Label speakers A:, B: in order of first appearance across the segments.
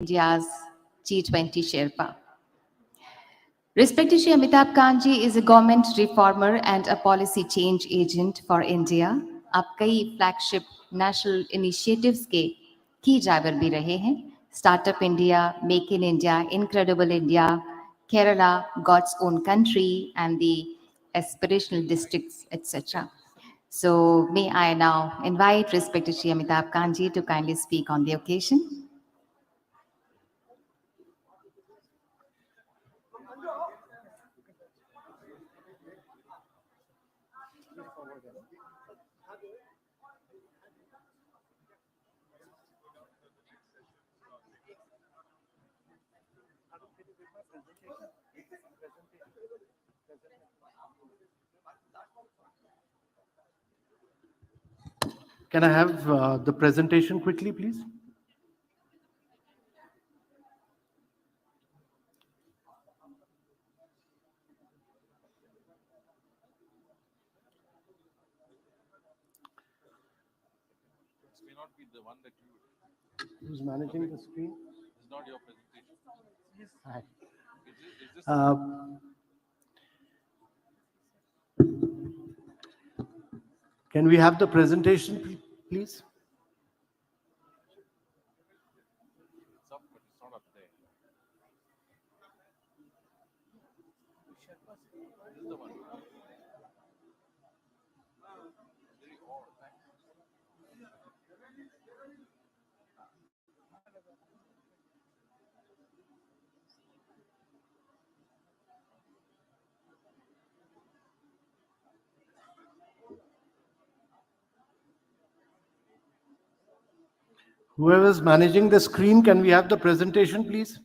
A: India's G20 Sherpa. Respected Shri Amitabh Kanji is a government reformer and a policy change agent for India. आप कई flagship national initiatives के key driver भी रहे हैं. Startup India, Make in India, Incredible India, Kerala, God's Own Country, and the aspirational districts, etc. So may I now invite respected Shri Amitabh Kanji to kindly speak on the occasion.
B: Can I have the presentation quickly, please?
C: This may not be the one that you.
B: Who's managing the screen?
C: It's not your presentation.
B: Hi.
C: Is this
B: Can we have the presentation, please?
C: it's up, but it's not up there. This is the one. Very odd.
B: Whoever's managing the screen, can we have the presentation, please?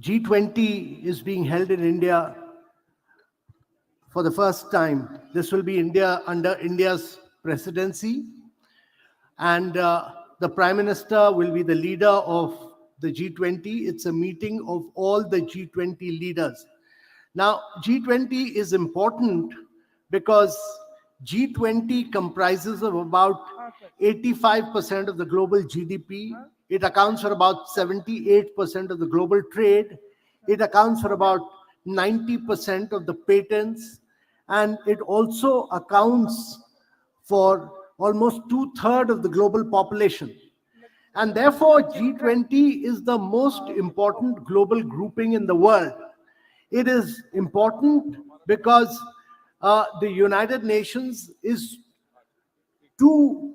B: G20 is being held in India for the first time. This will be under India's presidency, and the Prime Minister will be the leader of the G20. It's a meeting of all the G20 leaders. Now, G20 is important because G20 comprises of about 85% of the global GDP. It accounts for about 78% of the global trade. It accounts for about 90% of the patents. And it also accounts for almost 2/3 of the global population. And therefore, G20 is the most important global grouping in the world. It is important because the United Nations is too,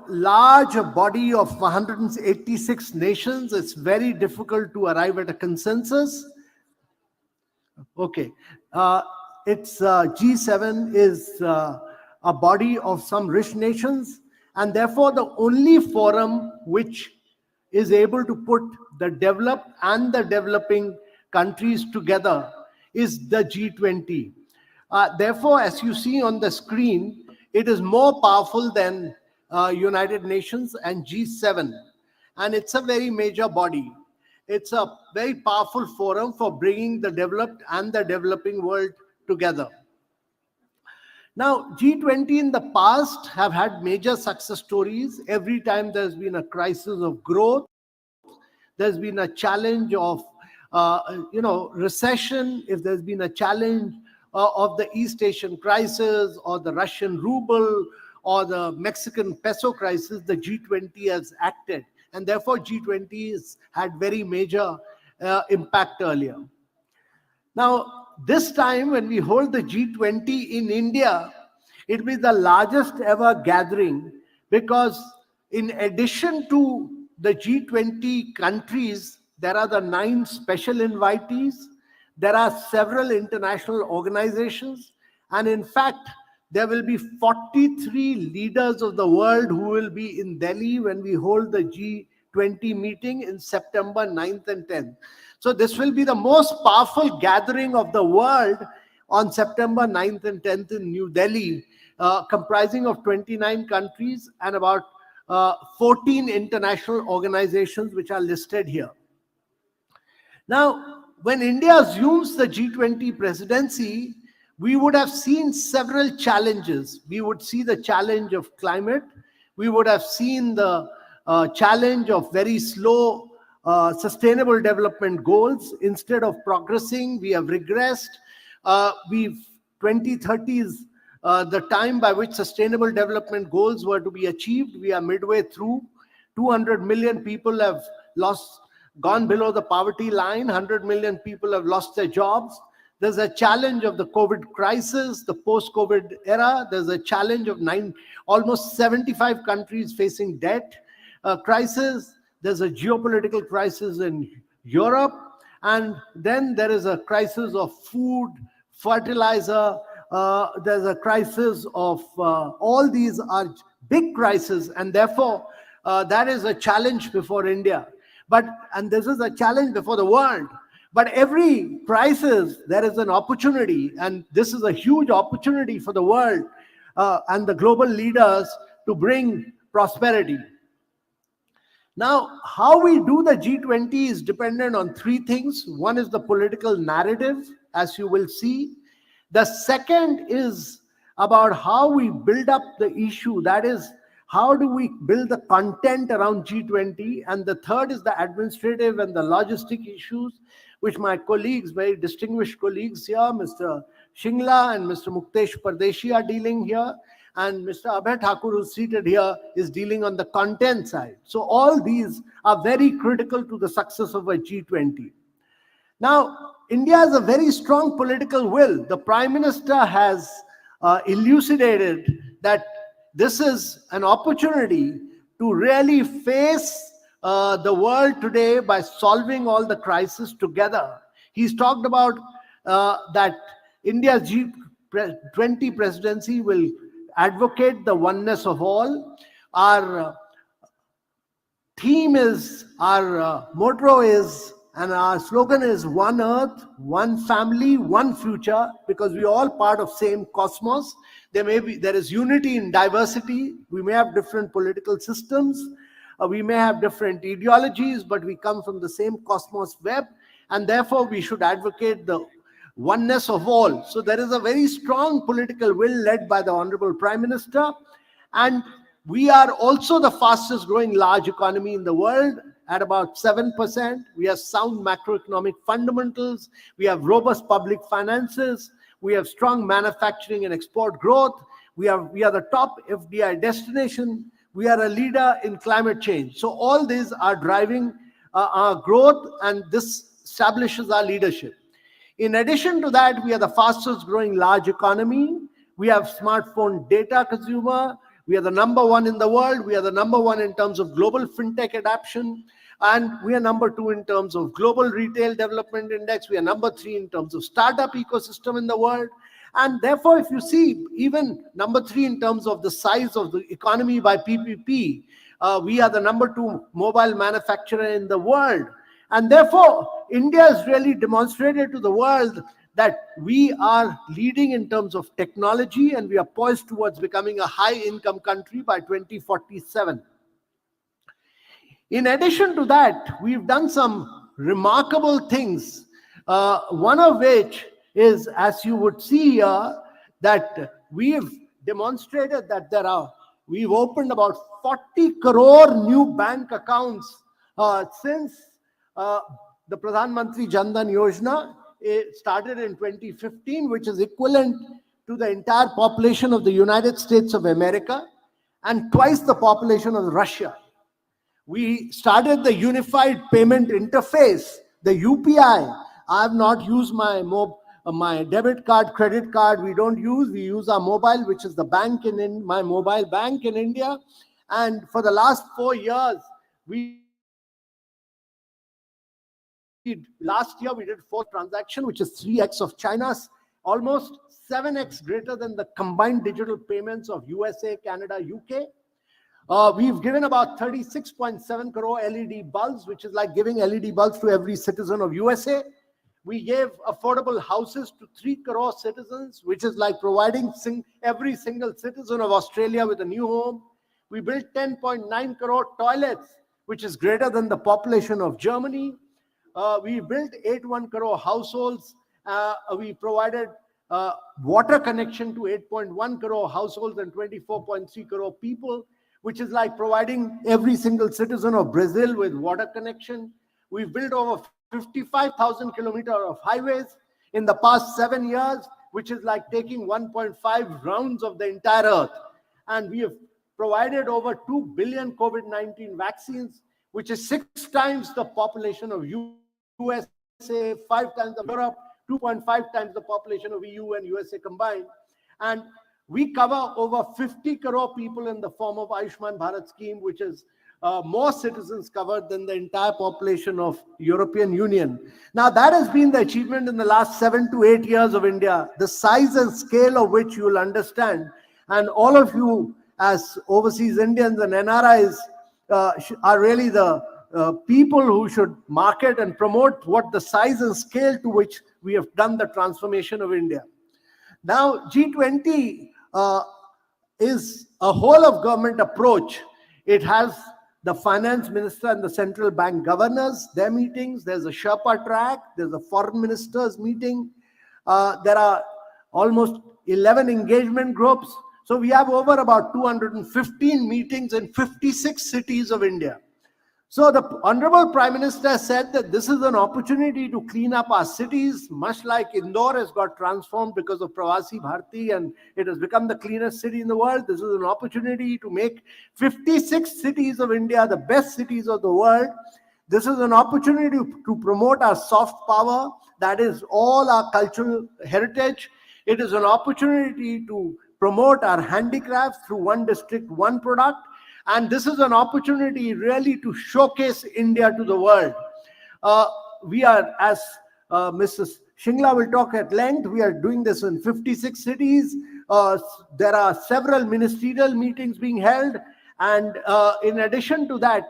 B: large a body of 186 nations. It's very difficult to arrive at a consensus. Okay. It's G7 is a body of some rich nations, and therefore the only forum which is able to put the developed and the developing countries together is the G20. Therefore, as you see on the screen, it is more powerful than United Nations and G7, and it's a very major body. It's a very powerful forum for bringing the developed and the developing world together. Now, G20 in the past have had major success stories. Every time there's been a crisis of growth, there's been a challenge of recession, if there's been a challenge of the East Asian crisis or the Russian ruble or the Mexican peso crisis, the G20 has acted. And therefore, G20 has had very major impact earlier. Now, this time when we hold the G20 in India, it will be the largest ever gathering, because in addition to the G20 countries, there are the 9 special invitees, there are several international organizations, and in fact, there will be 43 leaders of the world who will be in Delhi when we hold the G20 meeting in September 9th and 10th. So this will be the most powerful gathering of the world on September 9th and 10th in New Delhi, comprising of 29 countries and about 14 international organizations which are listed here. Now, when India assumes the G20 presidency, we would have seen several challenges. We would see the challenge of climate. We would have seen the challenge of very slow sustainable development goals. Instead of progressing, we have regressed. 2030 is the time by which sustainable development goals were to be achieved. We are midway through. 200 million people have gone below the poverty line. 100 million people have lost their jobs. There's a challenge of the COVID crisis, the post-COVID era. There's a challenge of almost 75 countries facing debt crisis. There's a geopolitical crisis in Europe. And then there is a crisis of food, fertilizer. There's a crisis of all these are big crises. And therefore, that is a challenge before India. And this is a challenge before the world. But every crisis, there is an opportunity, and this is a huge opportunity for the world and the global leaders to bring prosperity. Now, how we do the G20 is dependent on 3 things. One is the political narrative, as you will see. The second is about how we build up the issue, that is, how do we build the content around G20? And the third is the administrative and the logistic issues, which my colleagues, very distinguished colleagues here, Mr. Shingla and Mr. Muktesh Pardeshi are dealing here. And Mr. Abhay Thakur, who's seated here, is dealing on the content side. So all these are very critical to the success of a G20. Now, India has a very strong political will. The Prime Minister has elucidated that this is an opportunity to really face the world today by solving all the crises together. He's talked about that India's G20 presidency will advocate the oneness of all. Our theme is, our motto is, and our slogan is one earth, one family, one future, because we are all part of same cosmos. There is unity in diversity. We may have different political systems. We may have different ideologies, but we come from the same cosmos web. And therefore, we should advocate the oneness of all. So there is a very strong political will led by the Honorable Prime Minister. And we are also the fastest growing large economy in the world at about 7%. We have sound macroeconomic fundamentals. We have robust public finances. We have strong manufacturing and export growth. We are the top FDI destination. We are a leader in climate change. So all these are driving our growth, and this establishes our leadership. In addition to that, we are the fastest growing large economy. We have smartphone data consumer. We are the number 1 in the world. We are the number 1 in terms of global fintech adoption. And we are number 2 in terms of global retail development index. We are number 3 in terms of startup ecosystem in the world. And therefore, if you see, even number 3 in terms of the size of the economy by PPP, we are the number 2 mobile manufacturer in the world. And therefore, India has really demonstrated to the world that we are leading in terms of technology, and we are poised towards becoming a high-income country by 2047. In addition to that, we've done some remarkable things, one of which is, as you would see here, that we've demonstrated that we've opened about 40 crore new bank accounts since the Pradhan Mantri Jan Dhan Yojana started in 2015, which is equivalent to the entire population of the United States of America and twice the population of Russia. We started the unified payment interface, the UPI. I have not used my debit card, credit card. We use our mobile, which is the bank my mobile bank in India. And for the last 4 years, we last year we did fourth transaction, which is 3x of China's, almost 7x greater than the combined digital payments of USA, Canada, UK. We've given about 36.7 crore LED bulbs, which is like giving LED bulbs to every citizen of USA. We gave affordable houses to 3 crore citizens, which is like providing every single citizen of Australia with a new home. We built 10.9 crore toilets, which is greater than the population of Germany. We built 81 crore households. We provided water connection to 8.1 crore households and 24.3 crore people, which is like providing every single citizen of Brazil with water connection. We've built over 55,000 kilometers of highways in the past 7 years, which is like taking 1.5 rounds of the entire earth. And we have provided over 2 billion COVID-19 vaccines, which is 6 times the population of USA, 5 times of Europe, 2.5 times the population of EU and USA combined. And we cover over 50 crore people in the form of Ayushman Bharat scheme, which is more citizens covered than the entire population of European Union. Now, that has been the achievement in the last 7 to 8 years of India, the size and scale of which you will understand. And all of you as overseas Indians and NRIs are really the people who should market and promote what the size and scale to which we have done the transformation of India. Now, G20 is a whole of government approach. It has the finance minister and the central bank governors, their meetings. There's a Sherpa track. There's a foreign ministers meeting. There are almost 11 engagement groups. So we have over about 215 meetings in 56 cities of India. So the Honorable Prime Minister said that this is an opportunity to clean up our cities, much like Indore has got transformed because of Pravasi Bharatiya and it has become the cleanest city in the world. This is an opportunity to make 56 cities of India the best cities of the world. This is an opportunity to promote our soft power, that is all our cultural heritage. It is an opportunity to promote our handicrafts through one district, one product. And this is an opportunity really to showcase India to the world. We are, as Mrs. Shingla will talk at length, we are doing this in 56 cities. There are several ministerial meetings being held. And in addition to that,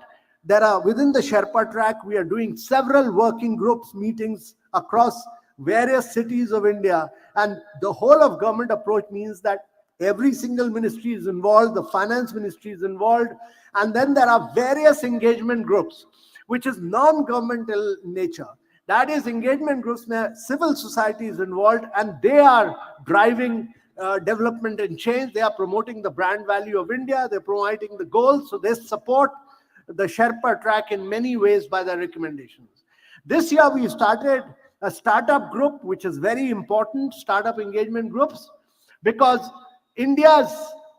B: there are within the Sherpa track, we are doing several working groups meetings across various cities of India. And the whole of government approach means that every single ministry is involved, the finance ministry is involved, and then there are various engagement groups, which is non-governmental nature. That is engagement groups where civil society is involved and they are driving development and change. They are promoting the brand value of India. They're promoting the goals. So they support the Sherpa track in many ways by their recommendations. This year we started a startup group, which is very important, startup engagement groups, because India's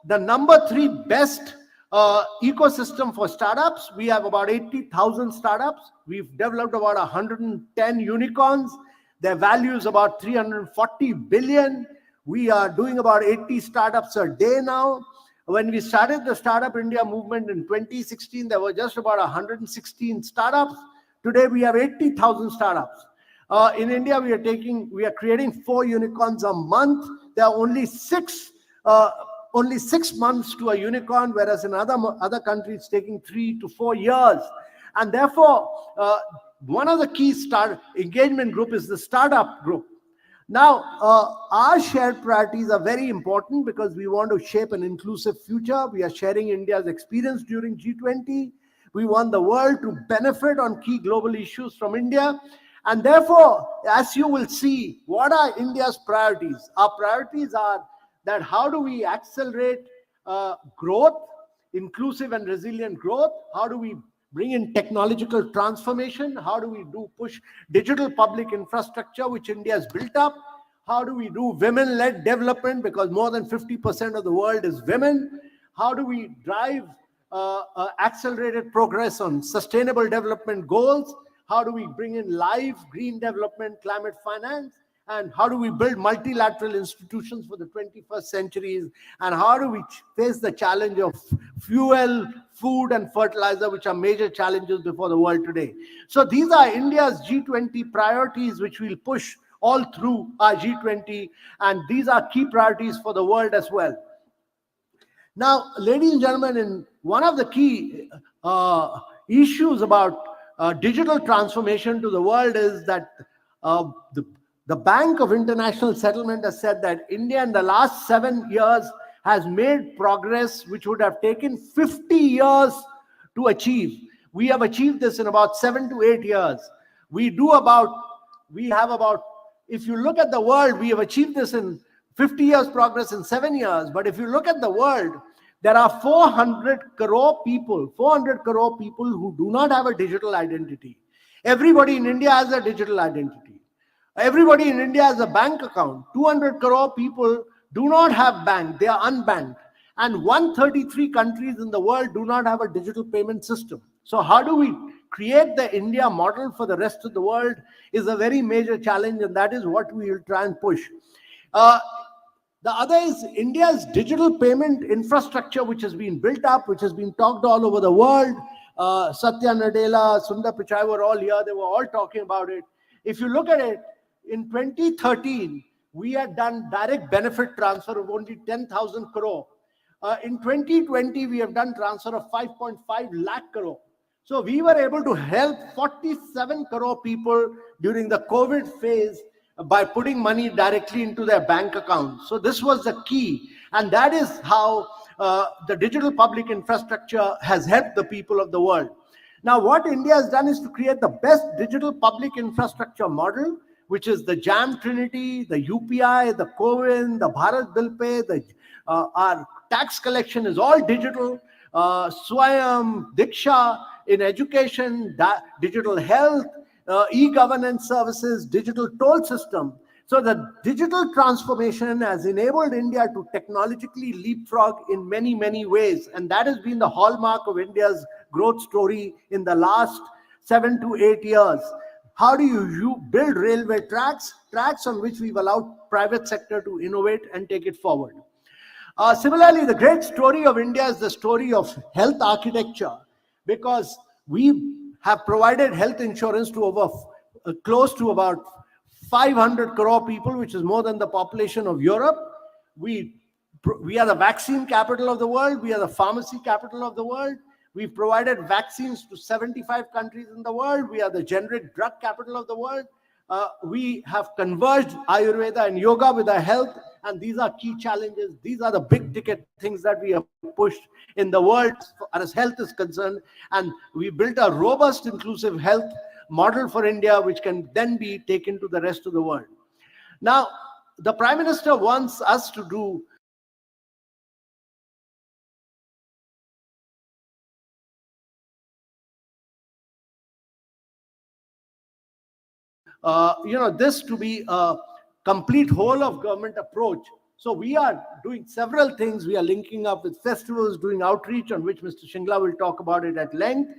B: the number 3 best ecosystem for startups. We have about 80,000 startups. We've developed about 110 unicorns. Their value is about 340 billion. We are doing about 80 startups a day now. When we started the Startup India movement in 2016, there were just about 116 startups. Today we have 80,000 startups. In India, we are creating 4 unicorns a month. There are only 6 months to a unicorn, whereas in other countries it's taking 3 to 4 years. And therefore, one of the key engagement group is the startup group. Now, our shared priorities are very important because we want to shape an inclusive future. We are sharing India's experience during G20. We want the world to benefit on key global issues from India. And therefore, as you will see, what are India's priorities? Our priorities are that how do we accelerate growth, inclusive and resilient growth? How do we bring in technological transformation? How do we push digital public infrastructure, which India has built up? How do we do women-led development? Because more than 50% of the world is women. How do we drive accelerated progress on sustainable development goals? How do we bring in live green development, climate finance? and how do we build multilateral institutions for the 21st centuries, and how do we face the challenge of fuel, food, and fertilizer, which are major challenges before the world today. So these are India's G20 priorities, which we'll push all through our G20, and these are key priorities for the world as well. Now, ladies and gentlemen, in one of the key issues about digital transformation to the world is that uh, the, the Bank of International Settlement has said that India in the last 7 years has made progress which would have taken 50 years to achieve. We have achieved this in about 7 to 8 years. We have about, if you look at the world, we have achieved this in 50 years progress in 7 years. But if you look at the world, there are 400 crore people who do not have a digital identity. Everybody in India has a digital identity. Everybody in India has a bank account. 200 crore people do not have bank. They are unbanked. And 133 countries in the world do not have a digital payment system. So how do we create the India model for the rest of the world is a very major challenge, and that is what we will try and push. The other is India's digital payment infrastructure, which has been built up, which has been talked all over the world. Satya Nadella, Sundar Pichai were all here. They were all talking about it. If you look at it, in 2013, we had done direct benefit transfer of only 10,000 crore. In 2020, we have done transfer of 5.5 lakh crore. So we were able to help 47 crore people during the COVID phase by putting money directly into their bank account. So this was the key. And that is how the digital public infrastructure has helped the people of the world. Now, what India has done is to create the best digital public infrastructure model, which is the JAM Trinity, the UPI, the CoWIN, the Bharat Bill Pay, our tax collection is all digital. Swayam, Diksha, in education, digital health, e-governance services, digital toll system. So the digital transformation has enabled India to technologically leapfrog in many, many ways. And that has been the hallmark of India's growth story in the last 7 to 8 years. How do you build railway tracks on which we've allowed private sector to innovate and take it forward? Similarly, the great story of India is the story of health architecture, because we have provided health insurance to over close to about 500 crore people, which is more than the population of Europe. We are the vaccine capital of the world. We are the pharmacy capital of the world. We've provided vaccines to 75 countries in the world. We are the generic drug capital of the world. We have converged Ayurveda and yoga with our health, and these are key challenges. These are the big ticket things that we have pushed in the world as health is concerned, and we built a robust, inclusive health model for India, which can then be taken to the rest of the world. Now, the Prime Minister wants us to do this to be a complete whole of government approach. So we are doing several things. We are linking up with festivals, doing outreach, on which Mr. Shingla will talk about it at length.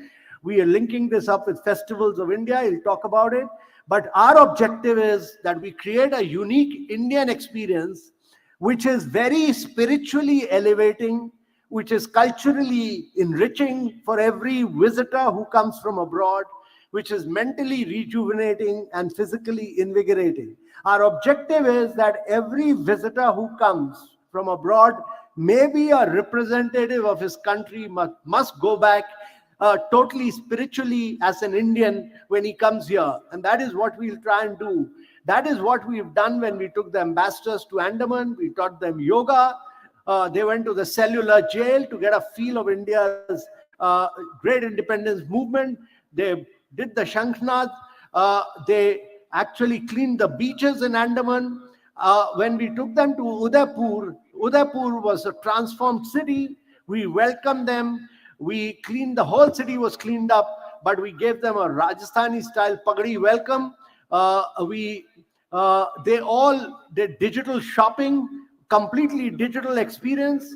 B: We are linking this up with Festivals of India. He'll talk about it. But our objective is that we create a unique Indian experience, which is very spiritually elevating, which is culturally enriching for every visitor who comes from abroad, which is mentally rejuvenating and physically invigorating. Our objective is that every visitor who comes from abroad may be a representative of his country, must go back totally spiritually as an Indian when he comes here. And that is what we'll try and do. That is what we've done when we took the ambassadors to Andaman. We taught them yoga. They went to the cellular jail to get a feel of India's great independence movement. They did the Shankhnad. They actually cleaned the beaches in Andaman. When we took them to Udaipur, Udaipur was a transformed city. We welcomed them. We cleaned, the whole city was cleaned up, but we gave them a Rajasthani style pagadi welcome. They all did digital shopping, completely digital experience.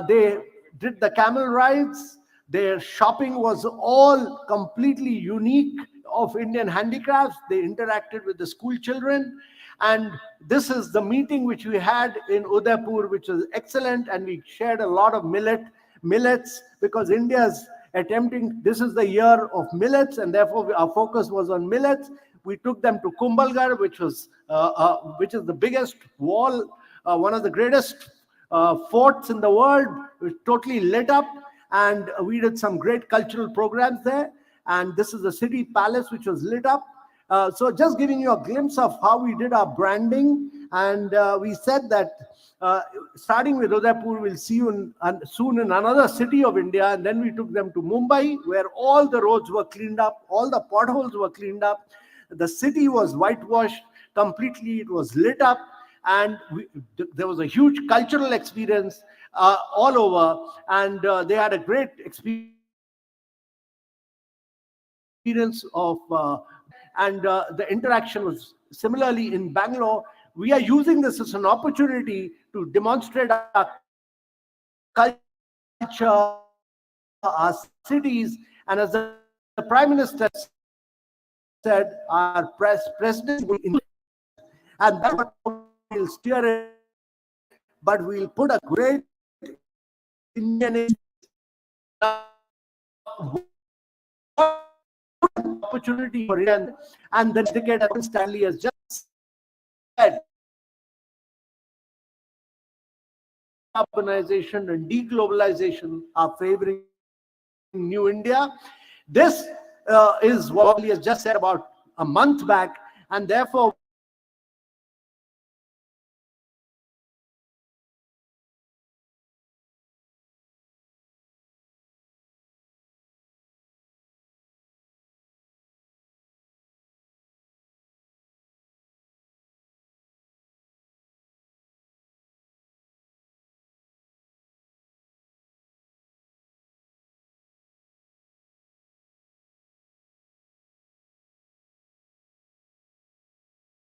B: They did the camel rides. Their shopping was all completely unique of Indian handicrafts. They interacted with the school children. And this is the meeting which we had in Udaipur, which was excellent, and we shared a lot of millets, because India is attempting, this is the year of millets, and therefore our focus was on millets. We took them to Kumbhalgarh, which is the biggest wall, one of the greatest forts in the world, was totally lit up, and we did some great cultural programs there. And this is the city palace which was lit up. So just giving you a glimpse of how we did our branding, and we said that starting with Udaipur, we'll see you soon in another city of India, and then we took them to Mumbai, where all the roads were cleaned up, all the potholes were cleaned up, the city was whitewashed completely, it was lit up, and there was a huge cultural experience all over, and they had a great experience of and the interaction was similarly in Bangalore. We are using this as an opportunity to demonstrate our culture, our cities, and as the Prime Minister said, our presidency will include India, and that's what we'll steer it. But we'll put a great Indian opportunity for India, and the decade, as Stanley has just said, urbanization and deglobalization are favoring New India. This is what Stanley has just said about a month back, and therefore we are using this as an opportunity to demonstrate our culture, our cities, and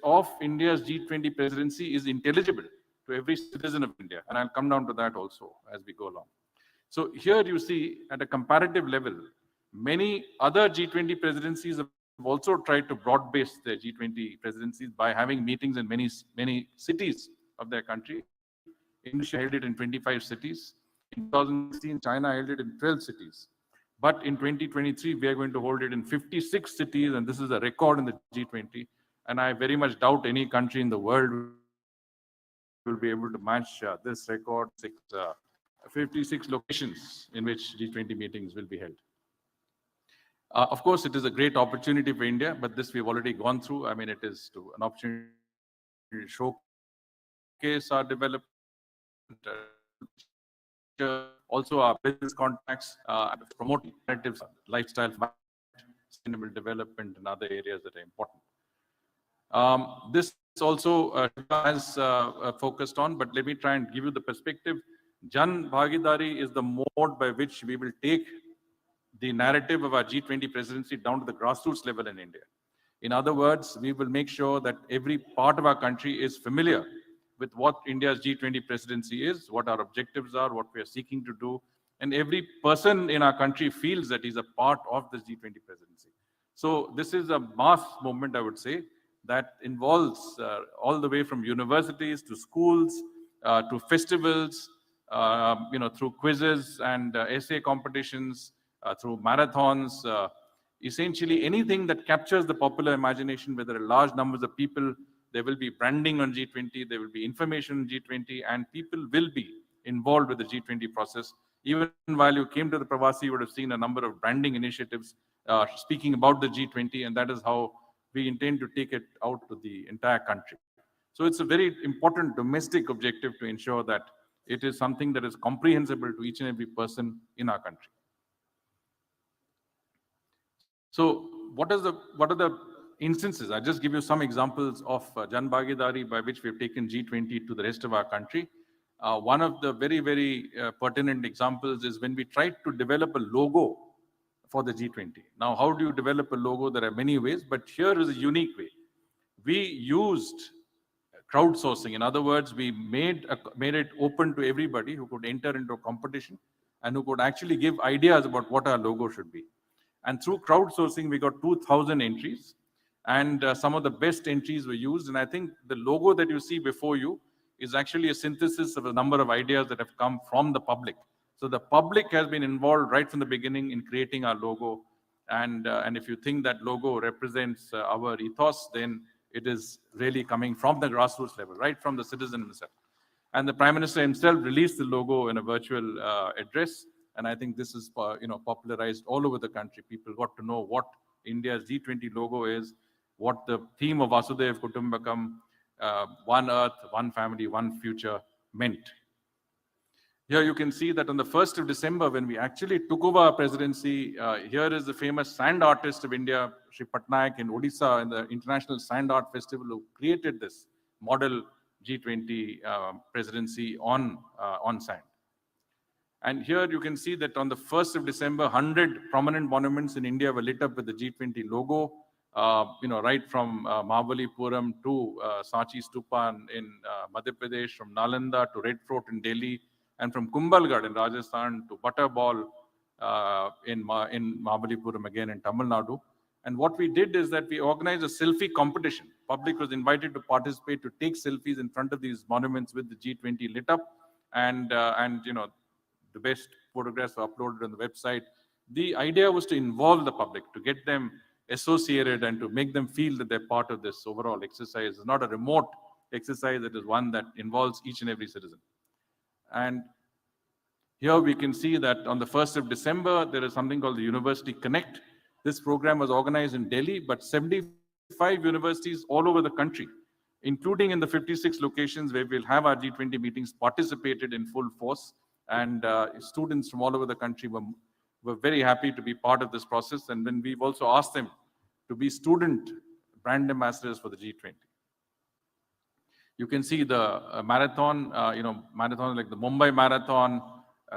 C: of India's G20 presidency is intelligible to every citizen of India. And I'll come down to that also as we go along. So here you see at a comparative level, many other G20 presidencies have also tried to broad-base their G20 presidencies by having meetings in many cities of their country. Indonesia held it in 25 cities. In 2016, China held it in 12 cities. But in 2023, we are going to hold it in 56 cities, and this is a record in the G20. And I very much doubt any country in the world will be able to match this record, 56 locations in which G20 meetings will be held. Of course, it is a great opportunity for India, but this we've already gone through. I mean, it is an opportunity to showcase our development, also our business contacts, promoting narratives, lifestyle, sustainable development, and other areas that are important. This also has focused on, but let me try and give you the perspective. Jan Bhagidari is the mode by which we will take the narrative of our G20 presidency down to the grassroots level in India. In other words, we will make sure that every part of our country is familiar with what India's G20 presidency is, what our objectives are, what we are seeking to do, and every person in our country feels that he's a part of this G20 presidency. So this is a mass movement, I would say, that involves all the way from universities to schools to festivals, through quizzes and essay competitions, through marathons, essentially anything that captures the popular imagination, where there are large numbers of people. There will be branding on G20, there will be information on G20, and people will be involved with the G20 process. Even while you came to the Pravasi, you would have seen a number of branding initiatives speaking about the G20, and that is how we intend to take it out to the entire country. So it's a very important domestic objective to ensure that it is something that is comprehensible to each and every person in our country. So what are the instances? I'll just give you some examples of Jan Bhagidari by which we've taken G20 to the rest of our country. One of the very, very pertinent examples is when we tried to develop a logo for the G20. Now, how do you develop a logo? There are many ways, but here is a unique way. We used crowdsourcing. In other words, we made it open to everybody who could enter into a competition and who could actually give ideas about what our logo should be. And through crowdsourcing, we got 2,000 entries, and some of the best entries were used. And I think the logo that you see before you is actually a synthesis of a number of ideas that have come from the public. So the public has been involved right from the beginning in creating our logo. And if you think that logo represents our ethos, then it is really coming from the grassroots level, right from the citizen himself. And the Prime Minister himself released the logo in a virtual address. And I think this is popularized all over the country. People got to know what India's G20 logo is, what the theme of Vasudev Kutumbakam, one earth, one family, one future meant. Here you can see that on the 1st of December, when we actually took over our presidency, here is the famous sand artist of India, Sri Patnaik in Odisha, in the International Sand Art Festival, who created this model G20 presidency on sand. And here you can see that on the 1st of December, 100 prominent monuments in India were lit up with the G20 logo, right from Mahabalipuram to Sachi Stupa in Madhya Pradesh, from Nalanda to Red Fort in Delhi, and from Kumbhalgarh in Rajasthan to Butterball in Mahabalipuram again in Tamil Nadu. And what we did is that we organized a selfie competition. Public was invited to participate, to take selfies in front of these monuments with the G20 lit up, and the best photographs were uploaded on the website. The idea was to involve the public, to get them associated and to make them feel that they're part of this overall exercise. It's not a remote exercise, it is one that involves each and every citizen. And here we can see that on the 1st of December, there is something called the University Connect. This program was organized in Delhi, but 75 universities all over the country, including in the 56 locations where we'll have our G20 meetings, participated in full force. And students from all over the country were very happy to be part of this process. And then we've also asked them to be student brand ambassadors for the G20. You can see the marathon, marathons like the Mumbai Marathon,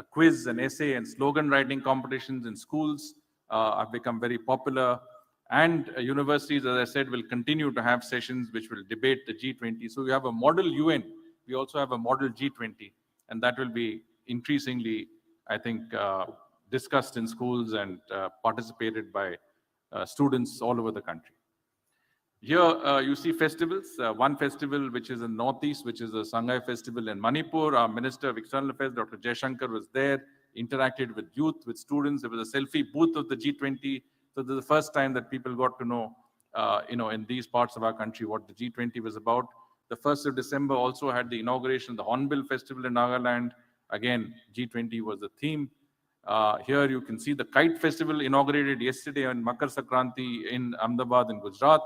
C: quiz and essay and slogan writing competitions in schools have become very popular. And universities, as I said, will continue to have sessions which will debate the G20. So we have a model UN. We also have a model G20. And that will be increasingly, I think, discussed in schools and participated by students all over the country. Here you see festivals. One festival which is in Northeast, which is the Sangai festival in Manipur. Our Minister of External Affairs, Dr. Jaishankar, was there, interacted with youth, with students. There was a selfie booth of the G20. So this is the first time that people got to know, in these parts of our country, what the G20 was about. The 1st of December also had the inauguration of the Hornbill Festival in Nagaland. Again, G20 was the theme. Here you can see the Kite Festival inaugurated yesterday on Makar Sankranti in Ahmedabad in Gujarat,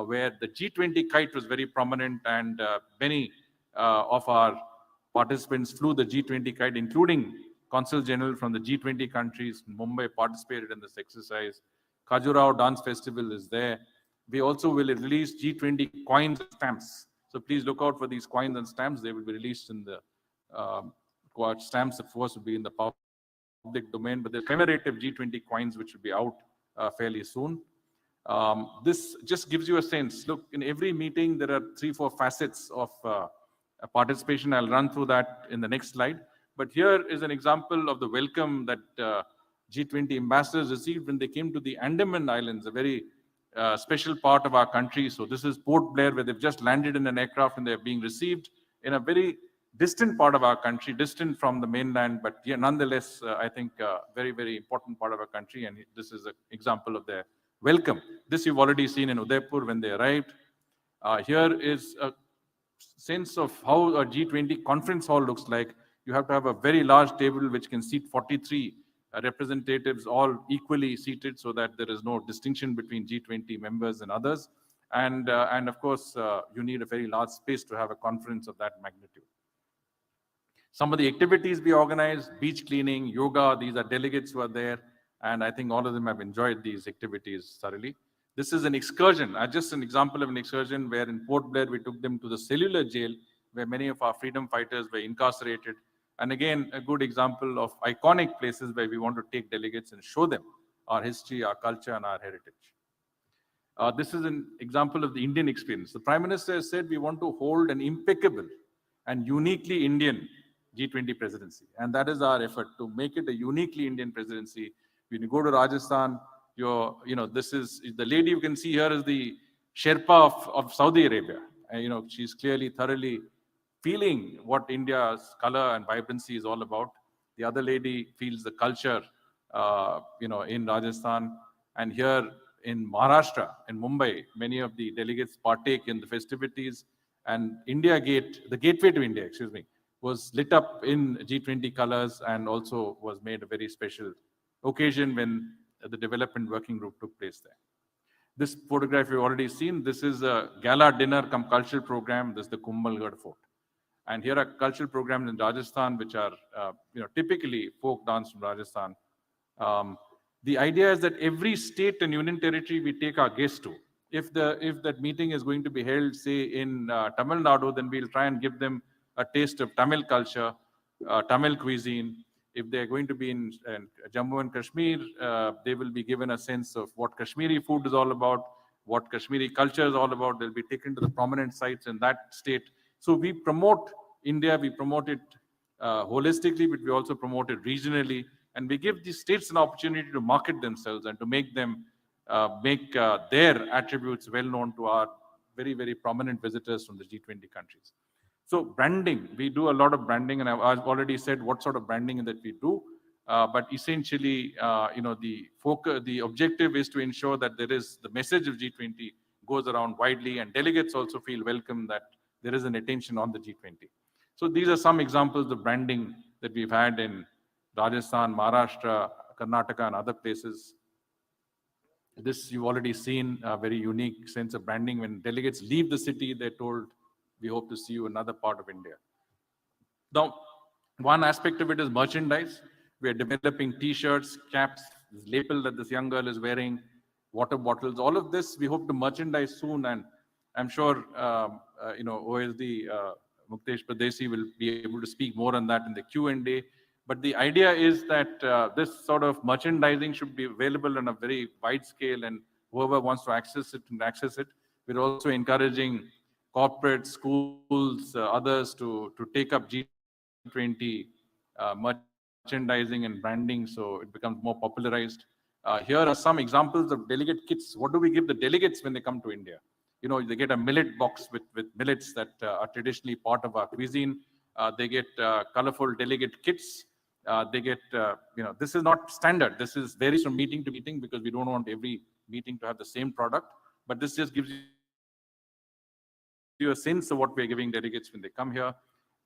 C: where the G20 kite was very prominent, and many of our participants flew the G20 kite, including Consul General from the G20 countries. Mumbai participated in this exercise. Khajuraho Dance Festival is there. We also will release G20 coins and stamps. So please look out for these coins and stamps. They will be released in the stamps, of course, will be in the public domain, but there's commemorative G20 coins which will be out fairly soon. This just gives you a sense. Look, in every meeting, there are 3-4 facets of participation. I'll run through that in the next slide. But here is an example of the welcome that G20 ambassadors received when they came to the Andaman Islands, a very special part of our country. So this is Port Blair, where they've just landed in an aircraft and they're being received in a very distant part of our country, distant from the mainland, but yeah, nonetheless, I think very, very important part of our country. And this is an example of their welcome. This you've already seen in Udaipur when they arrived. Here is a sense of how a G20 conference hall looks like. You have to have a very large table which can seat 43 representatives, all equally seated, so that there is no distinction between G20 members and others. And of course, you need a very large space to have a conference of that magnitude. Some of the activities we organize, beach cleaning, yoga, these are delegates who are there. And I think all of them have enjoyed these activities thoroughly. This is an excursion, just an example of an excursion where in Port Blair, we took them to the cellular jail where many of our freedom fighters were incarcerated. And again, a good example of iconic places where we want to take delegates and show them our history, our culture, and our heritage. This is an example of the Indian experience. The Prime Minister has said we want to hold an impeccable and uniquely Indian G20 presidency. And that is our effort, to make it a uniquely Indian presidency. When you go to Rajasthan, this is the lady you can see here is the Sherpa of Saudi Arabia. And, she's clearly thoroughly feeling what India's color and vibrancy is all about. The other lady feels the culture, in Rajasthan. And here in Maharashtra, in Mumbai, many of the delegates partake in the festivities. And India Gate, the gateway to India, was lit up in G20 colors and also was made a very special occasion when the development working group took place there. This photograph you've already seen. This is a gala dinner cum cultural program. This is the Kumbhalgarh Fort. And here are cultural programs in Rajasthan, which are typically folk dance from Rajasthan. The idea is that every state and union territory we take our guests to. If that meeting is going to be held, say, in Tamil Nadu, then we'll try and give them a taste of Tamil culture, Tamil cuisine. If they're going to be in Jammu and Kashmir, they will be given a sense of what Kashmiri food is all about, what Kashmiri culture is all about. They'll be taken to the prominent sites in that state. So we promote India, we promote it holistically, but we also promote it regionally. And we give these states an opportunity to market themselves and to make them make their attributes well known to our very, very prominent visitors from the G20 countries. So branding, we do a lot of branding, and I've already said what sort of branding that we do. But essentially, the objective is to ensure that the message of G20 goes around widely, and delegates also feel welcome that there is an attention on the G20. So these are some examples of branding that we've had in Rajasthan, Maharashtra, Karnataka, and other places. This you've already seen, a very unique sense of branding. When delegates leave the city, they're told, we hope to see you in another part of India. Now, one aspect of it is merchandise. We are developing T-shirts, caps, this label that this young girl is wearing, water bottles. All of this we hope to merchandise soon, and I'm sure OSD Muktesh Pradesi will be able to speak more on that in the Q&A. But the idea is that this sort of merchandising should be available on a very wide scale, and whoever wants to access it and access it. We're also encouraging corporates, schools, others to take up G20 merchandising and branding, so it becomes more popularized. Here are some examples of delegate kits. What do we give the delegates when they come to India? They get a millet box with millets that are traditionally part of our cuisine. They get colorful delegate kits. They get, this is not standard. This is varies from meeting to meeting because we don't want every meeting to have the same product. But this just gives you a sense of what we're giving delegates when they come here.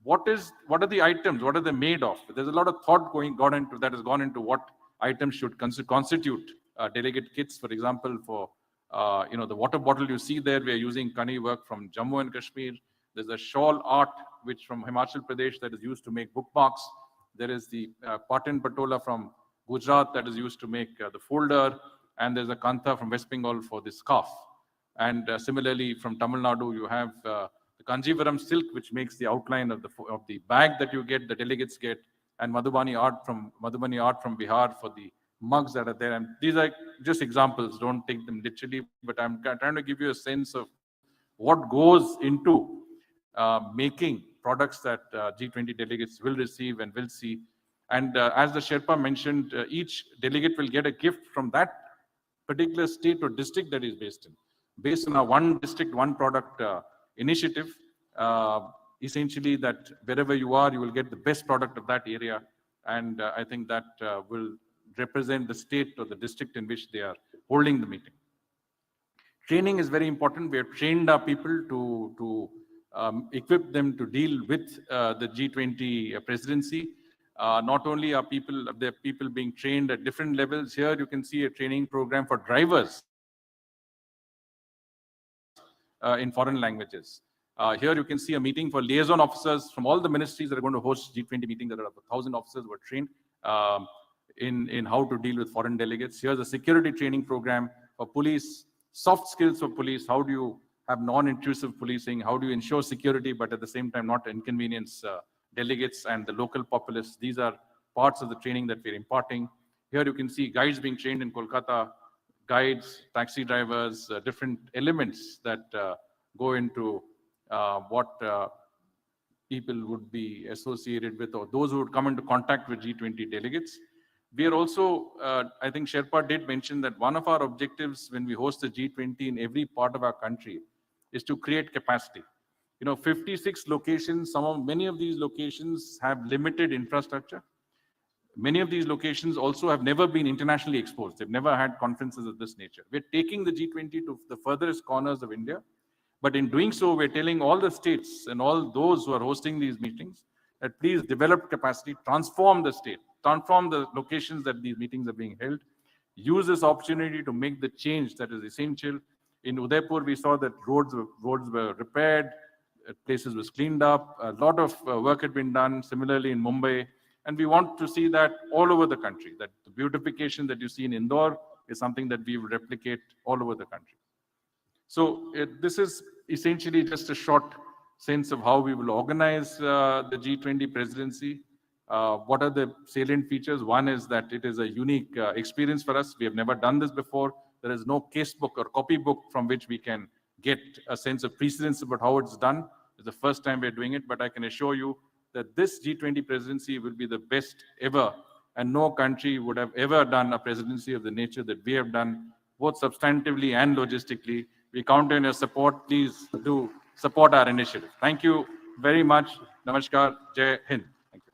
C: What are the items? What are they made of? There's a lot of thought that has gone into what items should constitute delegate kits. For example, for the water bottle you see there, we are using Kani work from Jammu and Kashmir. There's a shawl art which from Himachal Pradesh that is used to make bookmarks. There is the cotton patola from Gujarat that is used to make the folder, and there's a kantha from West Bengal for the scarf. And similarly, from Tamil Nadu, you have the Kanjivaram silk, which makes the outline of the bag that you get, the delegates get, and Madhubani art from Bihar for the mugs that are there. And these are just examples. Don't take them literally, but I'm trying to give you a sense of what goes into making products that G20 delegates will receive and will see. And as the Sherpa mentioned, each delegate will get a gift from that particular state or district that is based on our one district, one product initiative. Essentially, that wherever you are, you will get the best product of that area. And I think that will represent the state or the district in which they are holding the meeting. Training is very important. We have trained our people to equip them to deal with the G20 presidency. Not only are there people being trained at different levels. Here you can see a training program for drivers in foreign languages. Here you can see a meeting for liaison officers from all the ministries that are going to host G20 meetings. There are 1,000 officers who are trained in how to deal with foreign delegates. Here's a security training program for police, soft skills for police. How do you have non-intrusive policing? How do you ensure security, but at the same time not inconvenience delegates and the local populace? These are parts of the training that we're imparting. Here you can see guides being trained in Kolkata, guides, taxi drivers, different elements that go into what people would be associated with, or those who would come into contact with G20 delegates. We are also, I think Sherpa did mention that one of our objectives when we host the G20 in every part of our country is to create capacity. 56 locations, many of these locations have limited infrastructure. Many of these locations also have never been internationally exposed. They've never had conferences of this nature. We're taking the G20 to the furthest corners of India. But in doing so, we're telling all the states and all those who are hosting these meetings that please develop capacity, transform the state, transform the locations that these meetings are being held, use this opportunity to make the change that is essential. In Udaipur, we saw that roads were repaired, places was cleaned up, a lot of work had been done, similarly in Mumbai. And we want to see that all over the country, that the beautification that you see in Indore is something that we will replicate all over the country. So this is essentially just a short sense of how we will organize the G20 presidency. What are the salient features? One is that it is a unique experience for us. We have never done this before. There is no casebook or copybook from which we can get a sense of precedence about how it's done. It's the first time we're doing it, but I can assure you that this G20 presidency will be the best ever, and no country would have ever done a presidency of the nature that we have done, both substantively and logistically. We count on your support. Please do support our initiative. Thank you very much. Namaskar. Jai Hind. Thank you.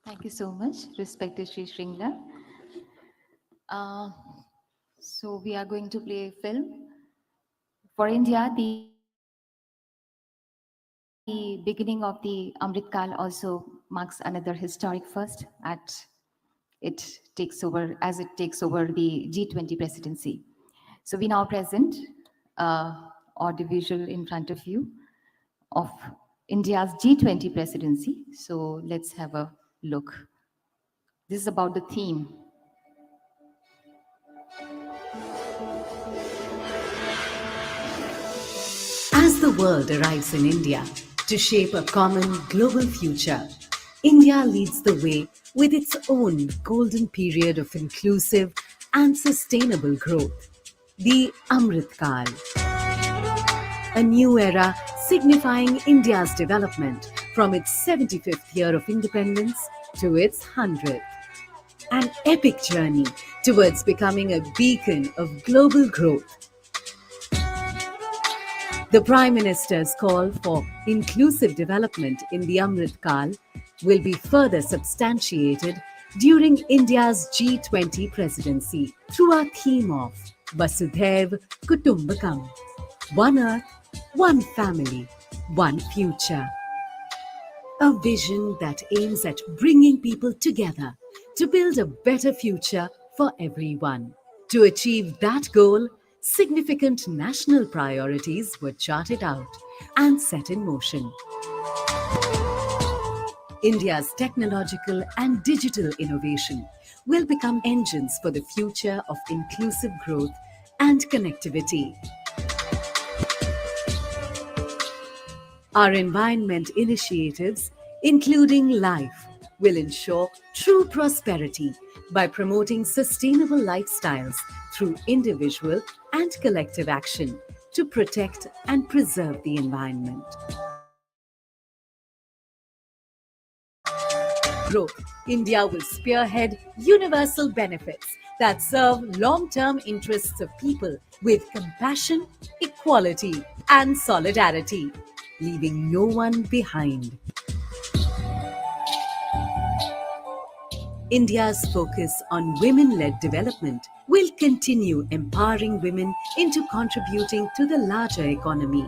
A: Thank you so much, respected Sri Shringla. So we are going to play a film. For India, the beginning of the Amrit Kal also marks another historic first as it takes over the G20 presidency. So we now present audiovisual in front of you of India's G20 presidency. So let's have a look. This is about the theme.
D: the world arrives in India to shape a common global future, India leads the way with its own golden period of inclusive and sustainable growth, the Amrit Kal. A new era signifying India's development from its 75th year of independence to its 100th. An epic journey towards becoming a beacon of global growth. The Prime Minister's call for inclusive development in the Amrit Kal will be further substantiated during India's G20 presidency through our theme of Vasudhaiv Kutumbakam, one earth, one family, one future. A vision that aims at bringing people together to build a better future for everyone. To achieve that goal, significant national priorities were charted out and set in motion. India's technological and digital innovation will become engines for the future of inclusive growth and connectivity. Our environment initiatives, including LIFE, will ensure true prosperity by promoting sustainable lifestyles through individual and collective action to protect and preserve the environment. Growth, India will spearhead universal benefits that serve long-term interests of people with compassion, equality, and solidarity, leaving no one behind. India's focus on women-led development will continue empowering women into contributing to the larger economy.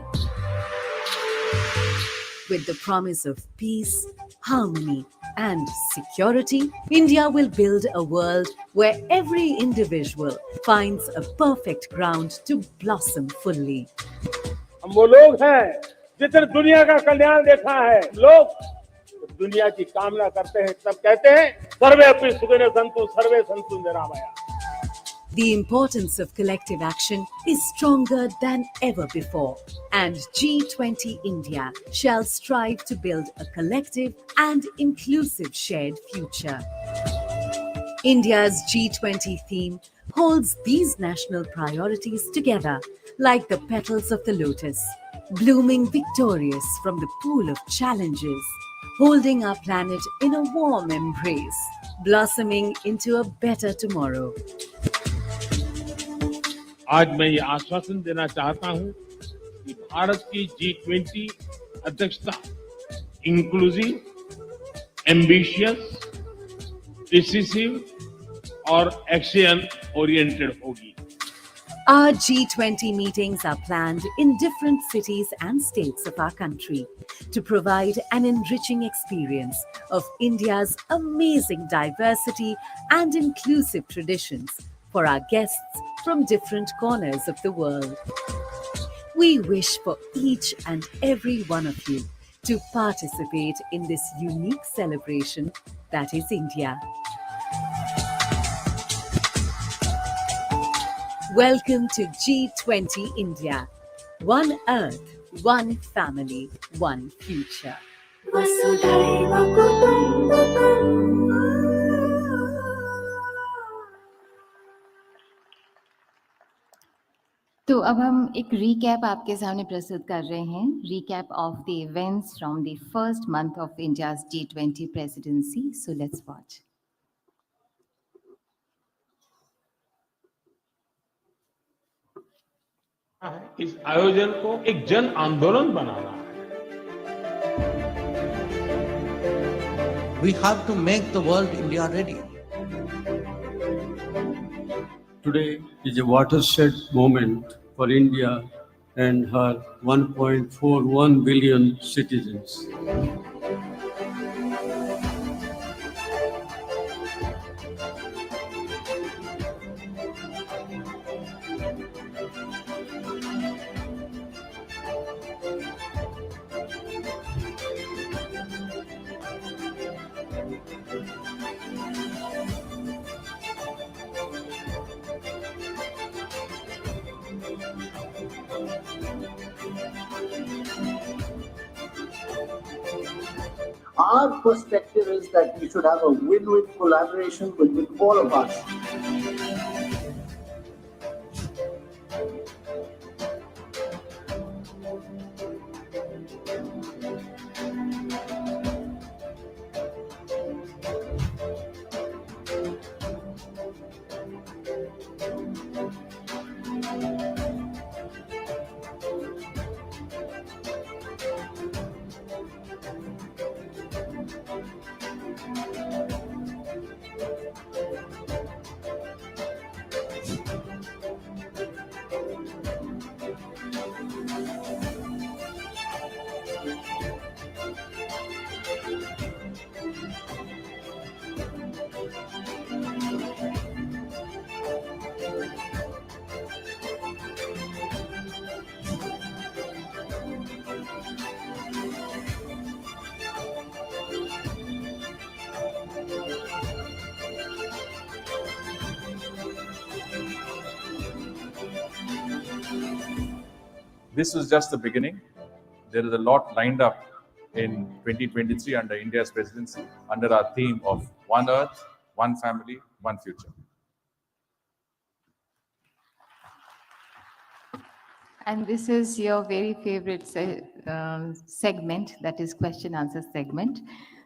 D: With the promise of peace, harmony, and security, India will build a world where every individual finds a perfect ground to blossom fully.
E: हम वो लोग हैं जितने दुनिया का कल्याण देखा है लोग दुनिया की कामना करते हैं तब कहते हैं सर्वे अपि सुखिनो सन्तु सर्वे सन्तु निरामया.
D: The importance of collective action is stronger than ever before, and G20 India shall strive to build a collective and inclusive shared future. India's G20 theme holds these national priorities together like the petals of the lotus, blooming victorious from the pool of challenges, holding our planet in a warm embrace, blossoming into a better tomorrow.
E: आज मैं ये आश्वासन देना चाहता हूं कि भारत की G20 अध्यक्षता इंक्लूसिव, एम्बिशियस, डिसिसिव और एक्शन ओरिएंटेड होगी.
D: Our G20 meetings are planned in different cities and states of our country to provide an enriching experience of India's amazing diversity and inclusive traditions for our guests from different corners of the world. We wish for each and every one of you to participate in this unique celebration that is India. Welcome to G20 India. One Earth, one family, one future. Vasudhaiva Kutumbakam.
A: तो अब हम एक recap आपके सामने प्रस्तुत कर रहे हैं. Recap of the events from the first month of India's G20 presidency. So let's watch.
E: इस आयोजन को एक जन आंदोलन बनाना है.
F: We have to make the world India ready.
G: Today is a watershed moment for India and her 1.41 billion citizens.
H: Our perspective is that we should have a win-win collaboration between all of us.
C: This is just the beginning. There is a lot lined up in 2023 under India's presidency, under our theme of One Earth, One Family, One Future.
A: And this is your very favorite segment, that is question answer segment.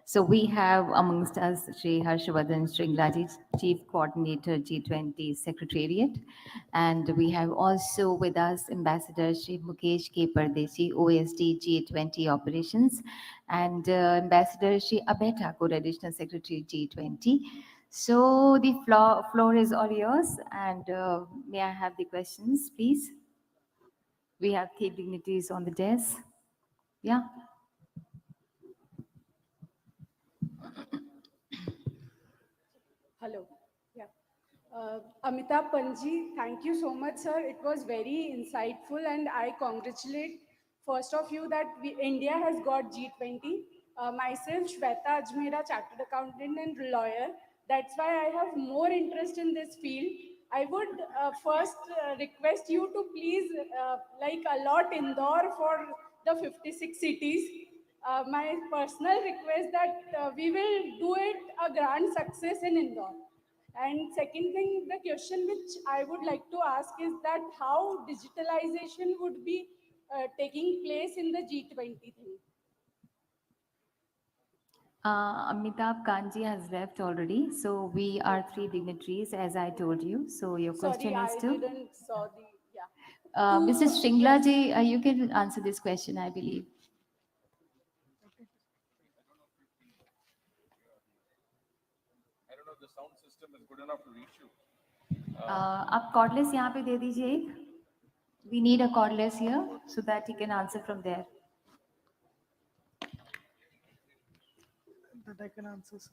A: So we have amongst us Shri Harshvardhan Shringlaji, Chief Coordinator G20 Secretariat. And we have also with us Ambassador Shri Mukesh K. Pardeshi, OSD G20 Operations, and Ambassador Shri Abhay Thakur, Additional Secretary G20. So the floor is all yours, and may I have the questions, please? We have three dignitaries on the desk. Yeah.
I: Hello. Yeah. Amitabh Panji, thank you so much, sir. It was very insightful, and I congratulate first of you that India has got G20. Myself, Shweta Ajmera, chartered accountant and lawyer. That's why I have more interest in this field. I would first request you to please allot Indore for the 56 cities. My personal request that we will do it a grand success in Indore. And second thing, the question which I would like to ask is that how digitalization would be taking place in the G20 thing.
A: Amitabh Kanji has left already. So we are three dignitaries, as I told you. So your question
I: Sorry,
A: is
I: I
A: to?
I: didn't saw the, yeah.
A: Mrs. Shringlaji, you can answer this question, I believe.
C: I don't know if the sound system is good enough to reach you.
A: आप cordless यहाँ पे दे दीजिए एक. We need a cordless here so that he can answer from there.
J: That I can answer, sir.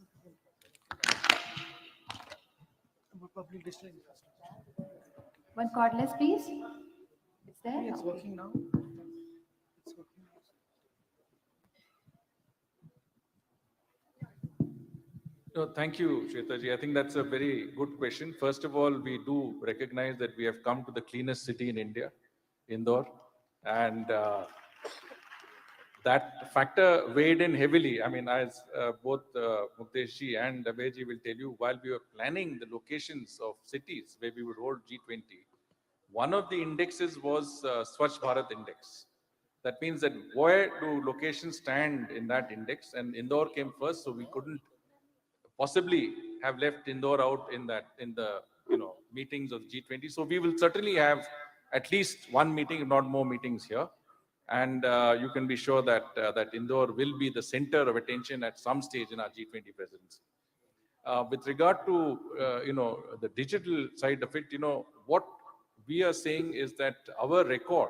J: Public display.
A: One cordless, please. It's there.
J: It's
A: Okay.
J: working now. It's working now.
C: No, thank you, Shwetaji. I think that's a very good question. First of all, we do recognize that we have come to the cleanest city in India, Indore, and that factor weighed in heavily. I mean, as both Mukteshji and Abhayji will tell you, while we were planning the locations of cities where we would hold G20, one of the indexes was Swachh Bharat Index. That means that where do locations stand in that index? And Indore came first, so we couldn't possibly have left Indore out in the meetings of G20. So we will certainly have at least one meeting, if not more meetings here. And you can be sure that that Indore will be the center of attention at some stage in our G20 presidency. With regard to the digital side of it, what we are saying is that our record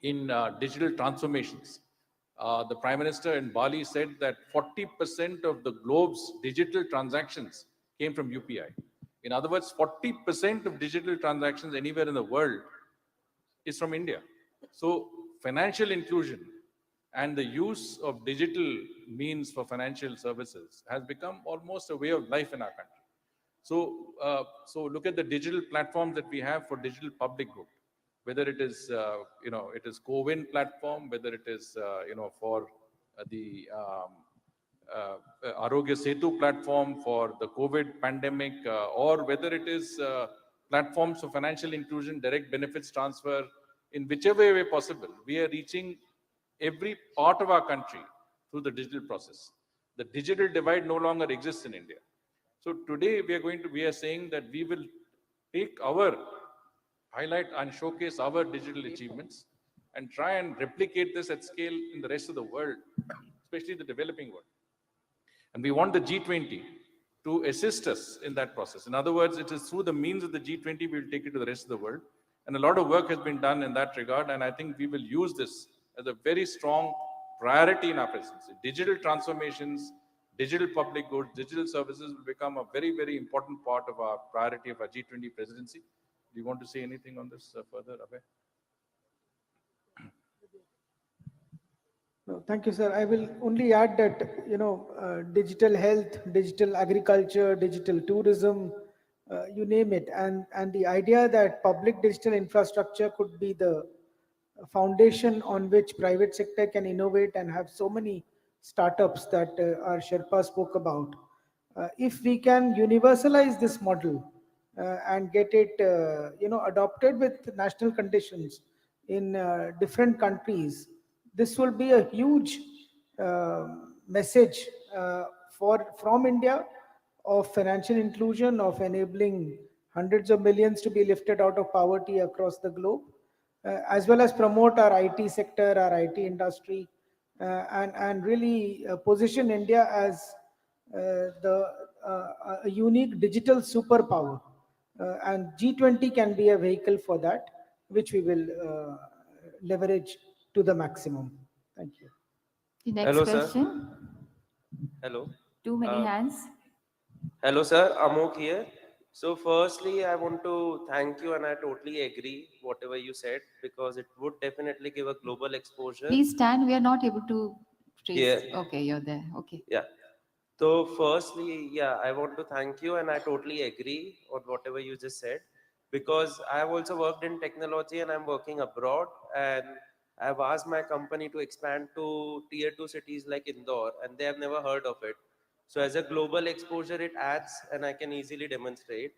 C: in digital transformations. The Prime Minister in Bali said that 40% of the globe's digital transactions came from UPI. In other words, 40% of digital transactions anywhere in the world is from India. So financial inclusion and the use of digital means for financial services has become almost a way of life in our country. So, so look at the digital platforms that we have for digital public good. whether it is, it is Co-win platform, whether it is, for the Arogya Setu platform for the COVID pandemic, or whether it is platforms for financial inclusion, direct benefits transfer, in whichever way possible, we are reaching every part of our country through the digital process. The digital divide no longer exists in India. So today we are saying that we will take our highlight and showcase our digital achievements and try and replicate this at scale in the rest of the world, especially the developing world. And we want the G20 to assist us in that process. In other words, it is through the means of the G20 we will take it to the rest of the world. And a lot of work has been done in that regard. And I think we will use this as a very strong priority in our presidency. Digital transformations, digital public goods, digital services will become a very, very important part of our priority of our G20 presidency. Do you want to say anything on this further, Abhay?
K: No, thank you, sir. I will only add that, digital health, digital agriculture, digital tourism, you name it. And the idea that public digital infrastructure could be the foundation on which private sector can innovate and have so many startups that our Sherpa spoke about. If we can universalize this model and get it, adopted with national conditions in different countries, this will be a huge message from India of financial inclusion, of enabling hundreds of millions to be lifted out of poverty across the globe, as well as promote our IT sector, our IT industry, and really position India as a unique digital superpower. And G20 can be a vehicle for that, which we will leverage to the maximum. Thank you.
A: The next
L: Hello,
A: question.
L: sir. Hello.
A: Too many hands.
L: Hello, sir. Amok here. So firstly, I want to thank you, and I totally agree whatever you said, because it would definitely give a global exposure.
A: Please stand. We are not able to trace.
L: Yeah.
A: Okay, you're there. Okay.
L: Yeah. So firstly, yeah, I want to thank you, and I totally agree on whatever you just said, because I have also worked in technology and I'm working abroad, and I've asked my company to expand to tier 2 cities like Indore, and they have never heard of it. So as a global exposure, it adds, and I can easily demonstrate.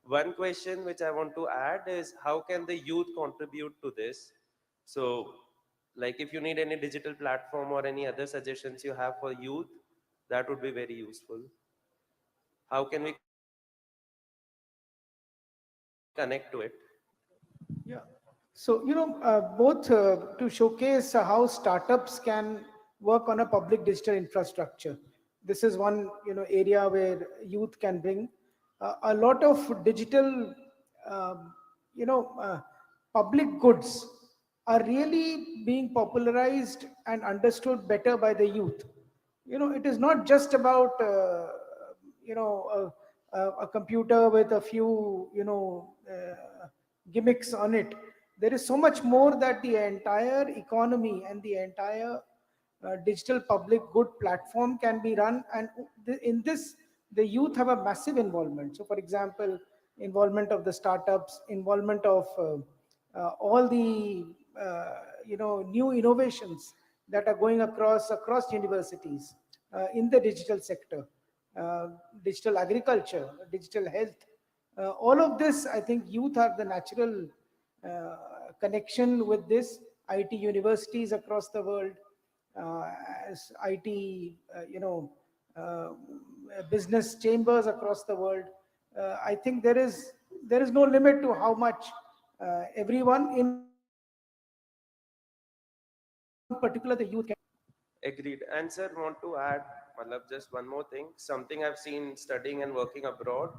L: One question which I want to add is, how can the youth contribute to this? So like if you need any digital platform or any other suggestions you have for youth, that would be very useful. How can we connect to it?
K: Yeah. So, both to showcase how startups can work on a public digital infrastructure. This is one, area where youth can bring a lot of digital, public goods are really being popularized and understood better by the youth. It is not just about, a computer with a few, gimmicks on it. There is so much more that the entire economy and the entire digital public good platform can be run. And in this, the youth have a massive involvement. So for example, involvement of the startups, involvement of all the, new innovations that are going across universities in the digital sector, digital agriculture, digital health. All of this, I think youth are the natural connection with this. IT universities across the world, as IT, business chambers across the world. I think there is no limit to how much everyone, in particular the youth, can.
L: Agreed. And sir, want to add, Malab, just one more thing. Something I've seen studying and working abroad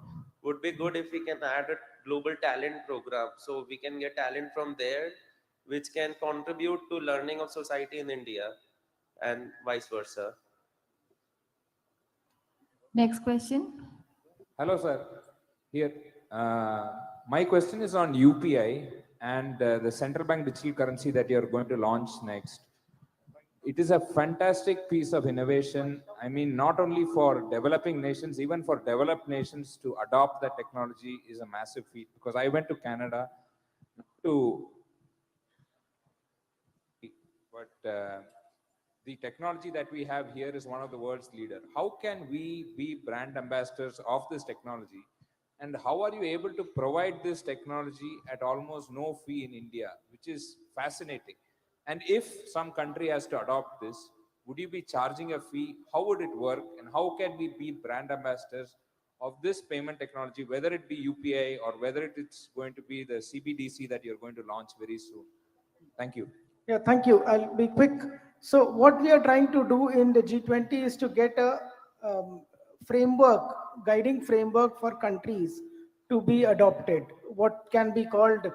L: would be good if we can add a global talent program. So we can get talent from there, which can contribute to learning of society in India and vice versa.
A: Next question.
M: Hello, sir. Here, my question is on UPI and the central bank digital currency that you're going to launch next. It is a fantastic piece of innovation. I mean, not only for developing nations, even for developed nations to adopt the technology is a massive feat. Because I went to Canada to but the technology that we have here is one of the world's leader. How can we be brand ambassadors of this technology? And how are you able to provide this technology at almost no fee in India, which is fascinating? And if some country has to adopt this, would you be charging a fee? How would it work? And how can we be brand ambassadors of this payment technology, whether it be UPI or whether it's going to be the CBDC that you're going to launch very soon? Thank you.
K: Yeah, thank you. I'll be quick. So what we are trying to do in the G20 is to get a framework, guiding framework for countries to be adopted, what can be called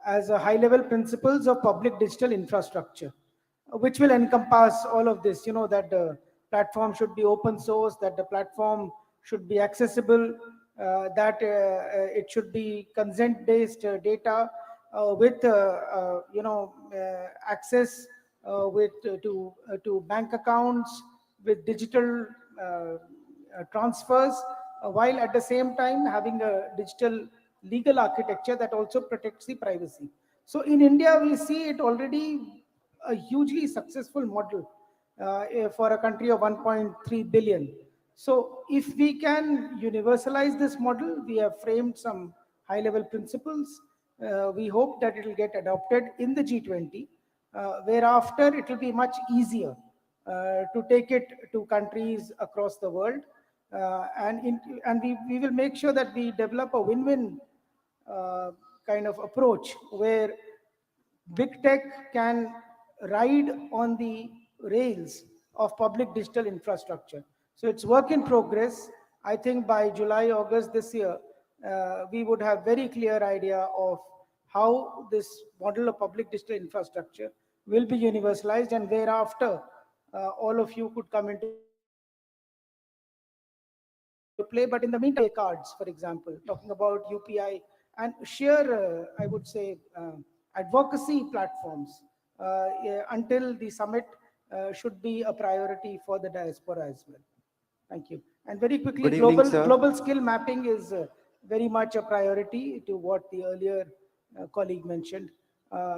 K: as a high-level principles of public digital infrastructure, which will encompass all of this, that the platform should be open source, that the platform should be accessible, that it should be consent-based data, with access to bank accounts, with digital transfers, while at the same time having a digital legal architecture that also protects the privacy. So in India, we see it already a hugely successful model for a country of 1.3 billion. So if we can universalize this model, we have framed some high-level principles. We hope that it will get adopted in the G20, whereafter it will be much easier to take it to countries across the world. And we will make sure that we develop a win-win kind of approach where big tech can ride on the rails of public digital infrastructure. So it's work in progress. I think by July, August this year, we would have very clear idea of how this model of public digital infrastructure will be universalized, and thereafter all of you could come into play. But in the meantime, cards, for example, talking about UPI and sheer, I would say, advocacy platforms until the summit should be a priority for the diaspora as well. Thank you. And very quickly,
N: Good evening, sir.
K: global skill mapping is very much a priority to what the earlier colleague mentioned,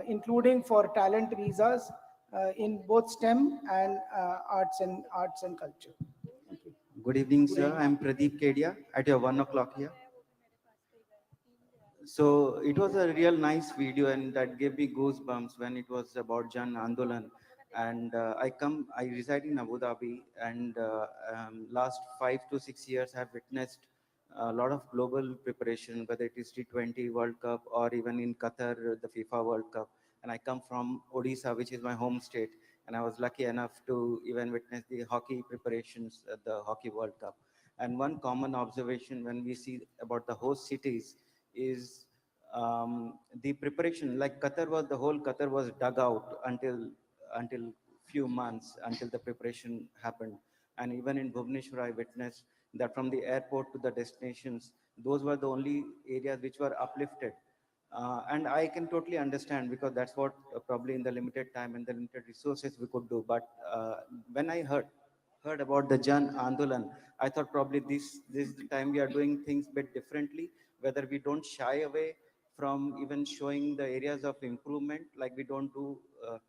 K: including for talent visas in both STEM and arts and culture. Thank you.
N: Good evening, sir. I'm Pradeep Kedia at your 1 o'clock here. So it was a real nice video, and that gave me goosebumps when it was about Jan Andolan. And I reside in Abu Dhabi, and last 5 to 6 years I've witnessed a lot of global preparation, whether it is T20 World Cup or even in Qatar, the FIFA World Cup. And I come from Odisha, which is my home state, and I was lucky enough to even witness the hockey preparations at the Hockey World Cup. And one common observation when we see about the host cities is the preparation. Like the whole Qatar was dug out until few months until the preparation happened. And even in Bhubaneswar, I witnessed that from the airport to the destinations, those were the only areas which were uplifted. And I can totally understand, because that's what probably in the limited time and the limited resources we could do. But when I heard about the Jan Andolan, I thought probably this is the time we are doing things a bit differently, whether we don't shy away from even showing the areas of improvement, like we don't do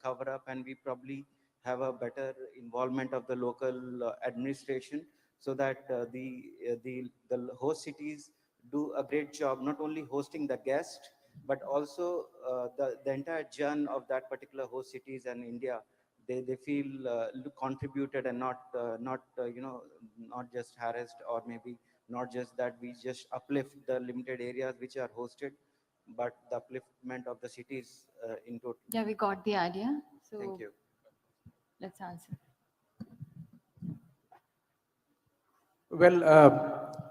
N: cover up, and we probably have a better involvement of the local administration, so that the host cities do a great job, not only hosting the guest, but also the entire journey of that particular host cities and India. They feel contributed, and not just harassed, or maybe not just that we just uplift the limited areas which are hosted, but the upliftment of the cities in total.
A: Yeah, we got the idea. So
N: Thank you.
A: let's answer.
O: Well,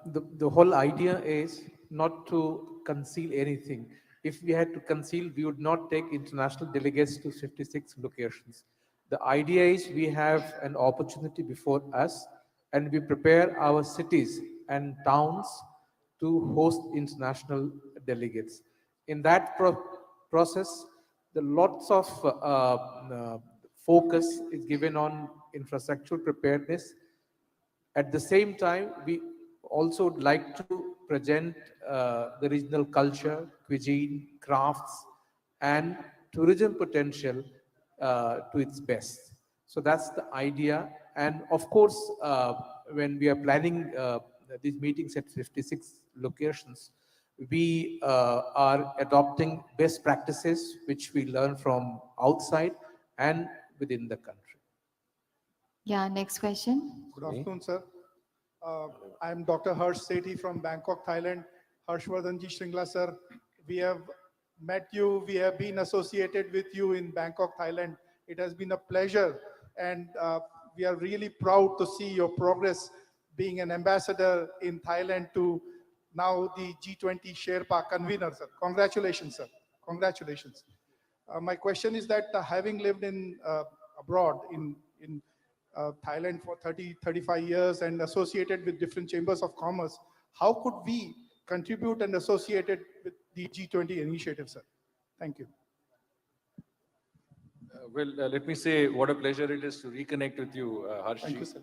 O: the whole idea is not to conceal anything. If we had to conceal, we would not take international delegates to 56 locations. The idea is we have an opportunity before us, and we prepare our cities and towns to host international delegates. In that process, the lots of focus is given on infrastructural preparedness. At the same time, we also would like to present the regional culture, cuisine, crafts, and tourism potential to its best. So that's the idea. And of course, when we are planning these meetings at 56 locations, we are adopting best practices which we learn from outside and within the country.
A: Yeah, next question.
P: Good afternoon, sir. I'm Dr. Harsh Sethi from Bangkok, Thailand. Harshvardhanji Shringla, sir. We have met you, we have been associated with you in Bangkok, Thailand. It has been a pleasure, and we are really proud to see your progress being an ambassador in Thailand to now the G20 Sherpa convener, sir. Congratulations, sir. Congratulations. My question is that having lived in abroad in Thailand for 35 years and associated with different chambers of commerce, how could we contribute and associated with the G20 initiative, sir? Thank you.
C: Let me say what a pleasure it is to reconnect with you, Harsh.
P: Thank you, sir.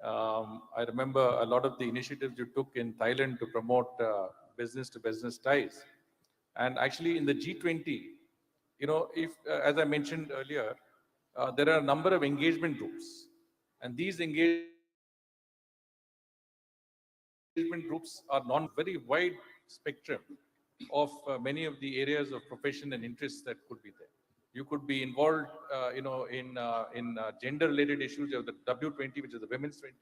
C: I remember a lot of the initiatives you took in Thailand to promote business-to-business ties. And actually in the G20, if, as I mentioned earlier, there are a number of engagement groups. And these engagement groups are very wide spectrum of many of the areas of profession and interests that could be there. You could be involved, in gender-related issues. You have the W20, which is the women's 20.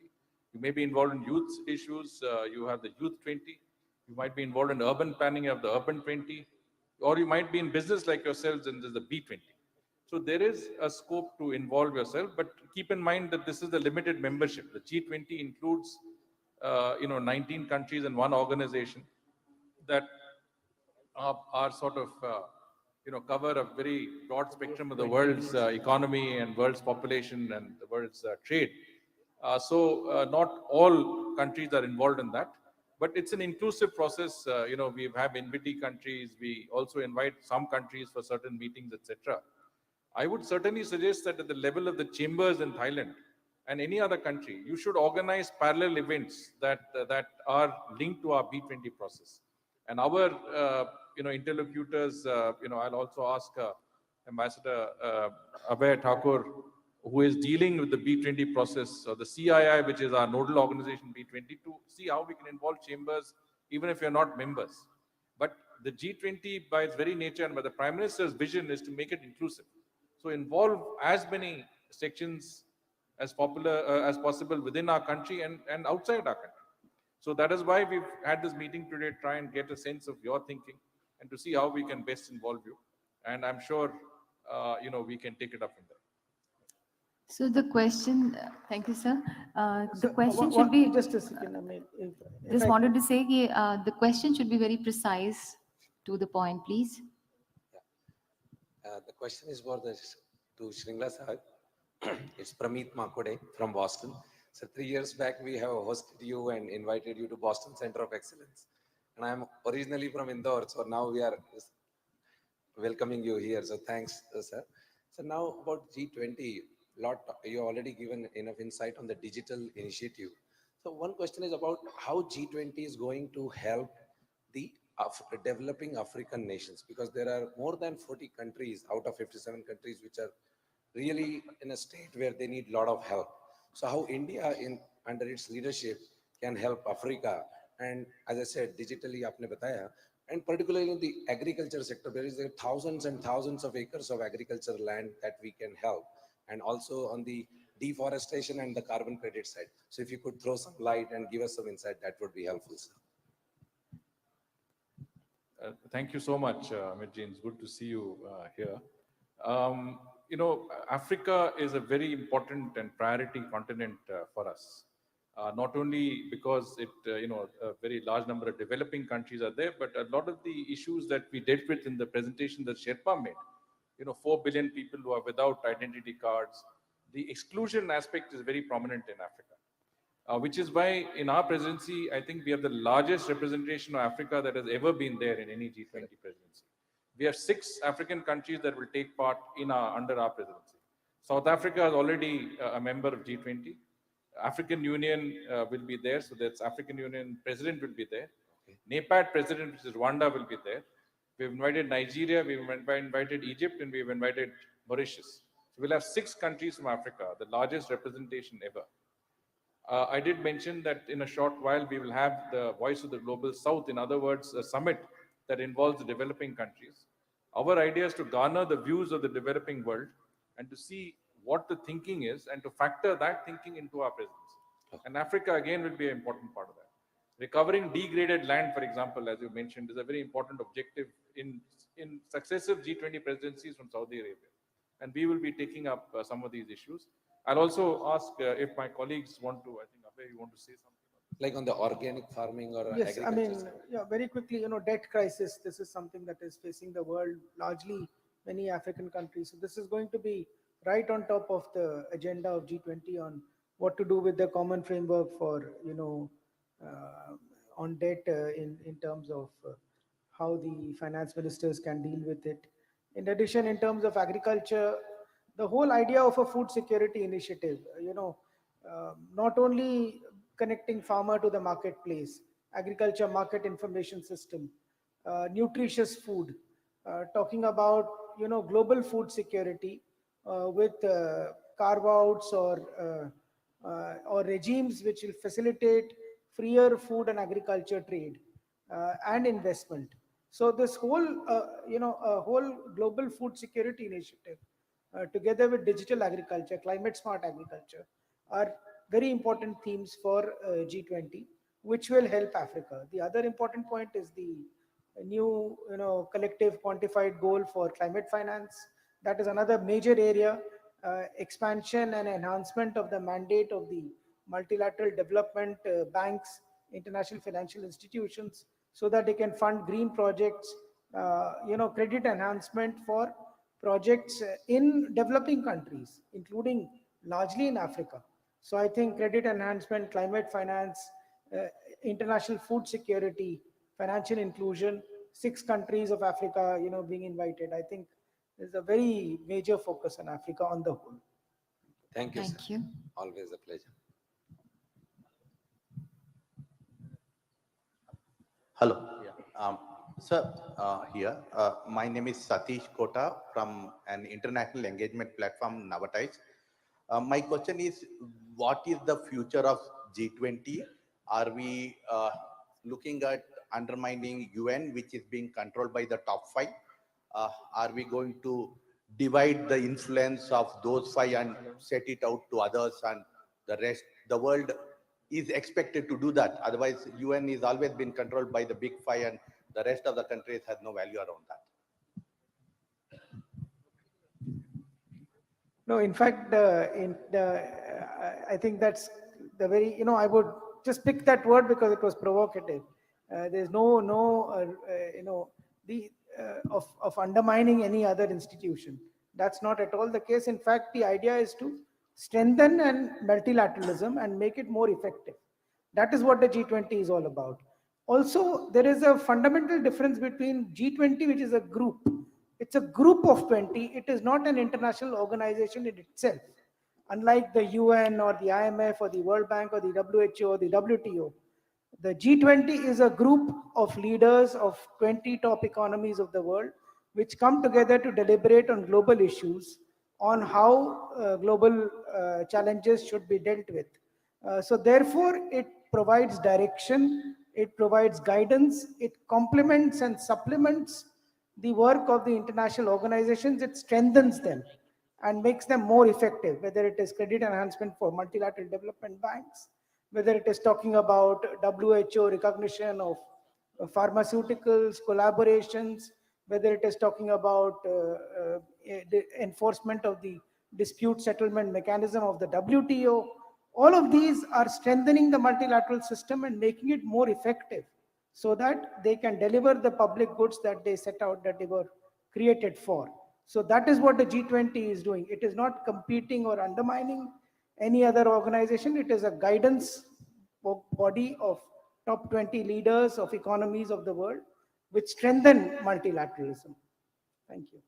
C: You may be involved in youth issues. You have the youth 20. You might be involved in urban planning. You have the urban 20. Or you might be in business like yourselves, and there's the B20. So there is a scope to involve yourself, but keep in mind that this is a limited membership. The G20 includes, 19 countries and one organization that are sort of, cover a very broad spectrum of the world's economy and world's population and the world's trade. So not all countries are involved in that, but it's an inclusive process. We have invitee countries. We also invite some countries for certain meetings, etc. I would certainly suggest that at the level of the chambers in Thailand and any other country, you should organize parallel events that are linked to our B20 process. And our interlocutors, I'll also ask Ambassador Abhay Thakur, who is dealing with the B20 process, or the CII, which is our nodal organization B20, to see how we can involve chambers, even if you're not members. But the G20, by its very nature and by the Prime Minister's vision, is to make it inclusive. So involve as many sections as possible within our country and outside our country. So that is why we've had this meeting today, try and get a sense of your thinking and to see how we can best involve you. And I'm sure, we can take it up from there.
A: So the question, thank you, sir. The question should be,
K: just a second. I mean,
A: just wanted to say, the question should be very precise, to the point, please.
Q: The question is to Shringla sir. It's Prameet Makode from Boston. So 3 years back, we have hosted you and invited you to Boston Center of Excellence. And I'm originally from Indore, so now we are welcoming you here. So thanks, sir. So now about G20, you already given enough insight on the digital initiative. So one question is about how G20 is going to help the developing African nations, because there are more than 40 countries out of 57 countries which are really in a state where they need a lot of help. So how India, under its leadership, can help Africa, and as I said, digitally, aapne bataya, and particularly in the agriculture sector, there is thousands and thousands of acres of agricultural land that we can help, and also on the deforestation and the carbon credit side. So if you could throw some light and give us some insight, that would be helpful, sir.
C: Thank you so much, Amit Jain. It's good to see you here. Africa is a very important and priority continent for us. Not only because a very large number of developing countries are there, but a lot of the issues that we dealt with in the presentation that Sherpa made, 4 billion people who are without identity cards, the exclusion aspect is very prominent in Africa. Which is why in our presidency, I think we have the largest representation of Africa that has ever been there in any G20 presidency. We have 6 African countries that will take part under our presidency. South Africa is already a member of G20. African Union will be there, so that's African Union President will be there. Okay. NEPAD President, which is Rwanda, will be there. We've invited Nigeria, we've invited Egypt, and we've invited Mauritius. So we'll have 6 countries from Africa, the largest representation ever. I did mention that in a short while we will have the Voice of the Global South, in other words, a summit that involves the developing countries. Our idea is to garner the views of the developing world and to see what the thinking is and to factor that thinking into our presence. And Africa, again, will be an important part of that. Recovering degraded land, for example, as you mentioned, is a very important objective in successive G20 presidencies from Saudi Arabia. And we will be taking up some of these issues. I'll also ask if my colleagues want to, I think, Abhay, you want to say something?
Q: Like on the organic farming or
K: Yes, I
Q: agriculture
K: mean,
Q: side?
K: yeah, very quickly, debt crisis, this is something that is facing the world, largely many African countries. So this is going to be right on top of the agenda of G20 on what to do with the common framework for, on debt in terms of how the finance ministers can deal with it. In addition, in terms of agriculture, the whole idea of a food security initiative, not only connecting farmer to the marketplace, agriculture market information system, nutritious food, talking about global food security with carve outs or regimes which will facilitate freer food and agriculture trade and investment. So this whole a whole global food security initiative together with digital agriculture, climate smart agriculture, are very important themes for G20, which will help Africa. The other important point is the new, collective quantified goal for climate finance. That is another major area. Expansion and enhancement of the mandate of the multilateral development banks, international financial institutions, so that they can fund green projects, credit enhancement for projects in developing countries, including largely in Africa. So I think credit enhancement, climate finance, international food security, financial inclusion, 6 countries of Africa, being invited. I think there's a very major focus on Africa on the whole.
Q: Thank you,
A: Thank
Q: sir.
A: you.
Q: Always a pleasure.
R: Hello. Sir, here, my name is Satish Kota from an international engagement platform, Navatize. My question is, what is the future of G20? Are we looking at undermining UN, which is being controlled by the top 5? Are we going to divide the influence of those 5 and set it out to others, and the rest, the world is expected to do that? Otherwise, UN is always been controlled by the big 5 and the rest of the countries has no value around that.
K: No, in fact, I think that's the very, I would just pick that word because it was provocative. There's of undermining any other institution. That's not at all the case. In fact, the idea is to strengthen and multilateralism and make it more effective. That is what the G20 is all about. Also, there is a fundamental difference between G20, which is a group. It's a group of 20. It is not an international organization in itself. Unlike the UN or the IMF or the World Bank or the WHO or the WTO, the G20 is a group of leaders of 20 top economies of the world, which come together to deliberate on global issues, on how global challenges should be dealt with. So therefore, it provides direction, it provides guidance, it complements and supplements the work of the international organizations, it strengthens them and makes them more effective, whether it is credit enhancement for multilateral development banks, whether it is talking about WHO recognition of pharmaceuticals, collaborations, whether it is talking about the enforcement of the dispute settlement mechanism of the WTO. All of these are strengthening the multilateral system and making it more effective so that they can deliver the public goods that they set out, that they were created for. So that is what the G20 is doing. It is not competing or undermining any other organization. It is a guidance body of top 20 leaders of economies of the world, which strengthen multilateralism. Thank you.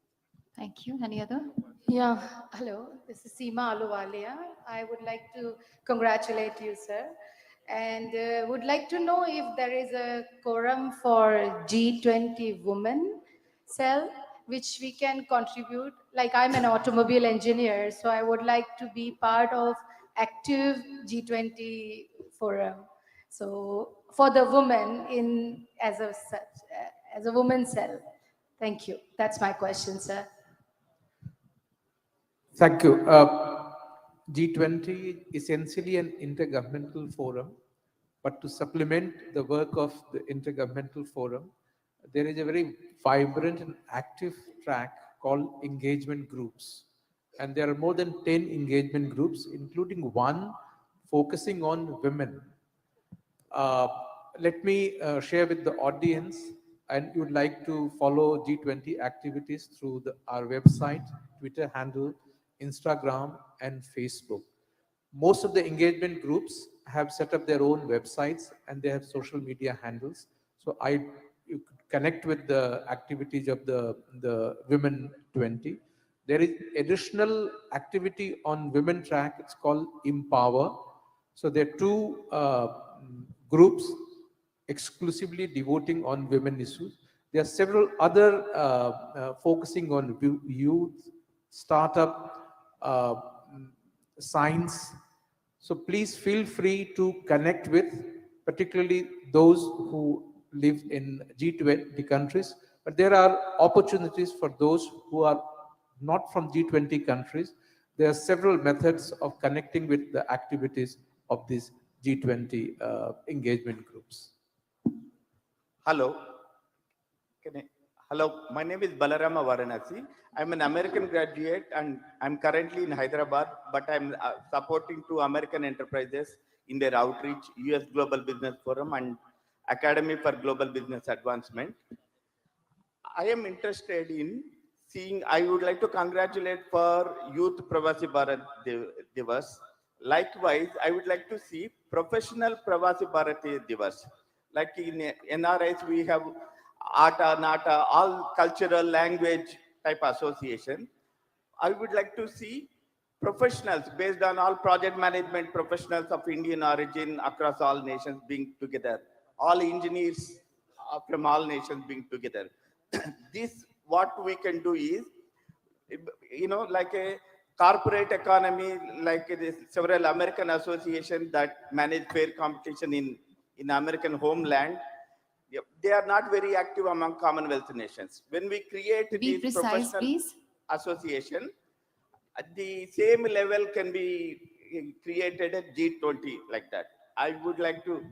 A: Thank you. Any other?
S: Yeah, hello. This is Seema Aluwalia. I would like to congratulate you, sir, and would like to know if there is a quorum for G20 women cell, which we can contribute. Like I'm an automobile engineer, so I would like to be part of active G20 forum. So for the woman in as a such as a woman cell. Thank you. That's my question, sir.
O: Thank you. G20 is essentially an intergovernmental forum, but to supplement the work of the intergovernmental forum, there is a very vibrant and active track called engagement groups. And there are more than 10 engagement groups, including one focusing on women. Let me share with the audience, and you would like to follow G20 activities through our website, Twitter handle, Instagram, and Facebook. Most of the engagement groups have set up their own websites and they have social media handles. So you could connect with the activities of the Women 20. There is additional activity on women track. It's called Empower. So there are two groups exclusively devoting on women issues. There are several other focusing on youth, startup, science. So please feel free to connect with, particularly those who live in G20 countries. But there are opportunities for those who are not from G20 countries. There are several methods of connecting with the activities of these G20 engagement groups.
R: Hello. Hello, my name is Balarama Varanasi. I'm an American graduate and I'm currently in Hyderabad, but I'm supporting two American enterprises in their outreach, US Global Business Forum and Academy for Global Business Advancement. I am interested in seeing, I would like to congratulate for Youth Pravasi Bharatiya Divas. Likewise, I would like to see professional Pravasi Bharatiya Divas. Like in NRIs, we have Ata, Nata, all cultural language type association. I would like to see professionals based on all project management professionals of Indian origin across all nations being together. All engineers from all nations being together. This, what we can do is, like a corporate economy, like several American associations that manage fair competition in American homeland. They are not very active among Commonwealth nations. When we create this professional association, at the same level can be created at G20 like that. I would like to,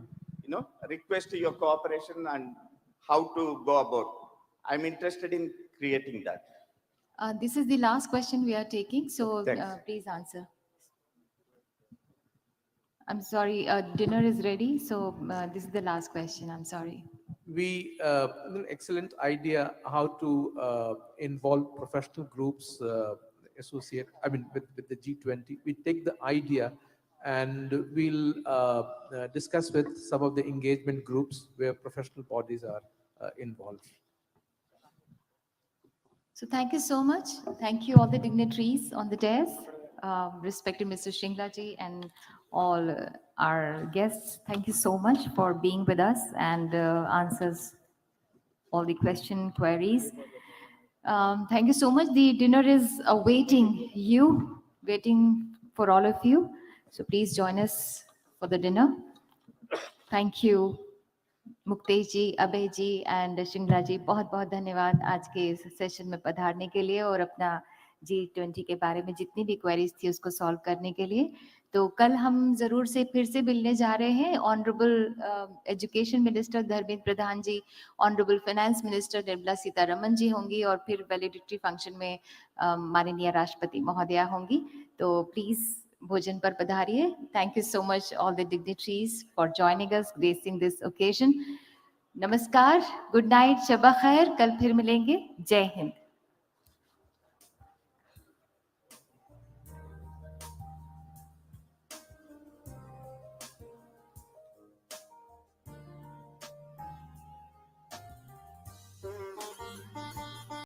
R: request your cooperation and how to go about. I'm interested in creating that.
A: This is the last question we are taking, so please answer. I'm sorry, dinner is ready, so this is the last question. I'm sorry.
O: An excellent idea how to involve professional groups with the G20. We take the idea and we'll discuss with some of the engagement groups where professional bodies are involved.
A: So thank you so much. Thank you all the dignitaries on the dais, respected Mr. Shringlaji and all our guests. Thank you so much for being with us and answers all the queries. Thank you so much. The dinner is awaiting you, waiting for all of you. So please join us for the dinner. Thank you. Muktesh ji, Abhay ji and Shringla ji, बहुत बहुत धन्यवाद आज के इस session में पधारने के लिए और अपना G20 के बारे में जितनी भी क्वेरीज थी उसको सॉल्व करने के लिए। तो कल हम जरूर से फिर से मिलने जा रहे हैं। Honourable education minister Dharmendra Pradhan ji, honourable finance minister Nirmala Sitharaman ji होंगी और फिर वैलिडिटी फंक्शन में माननीय राष्ट्रपति महोदया होंगी। तो प्लीज भोजन पर पधारिए। Thank you so much all the dignitaries for joining us, gracing this occasion. नमस्कार, गुड नाइट, शब खैर, कल फिर मिलेंगे। जय हिंद।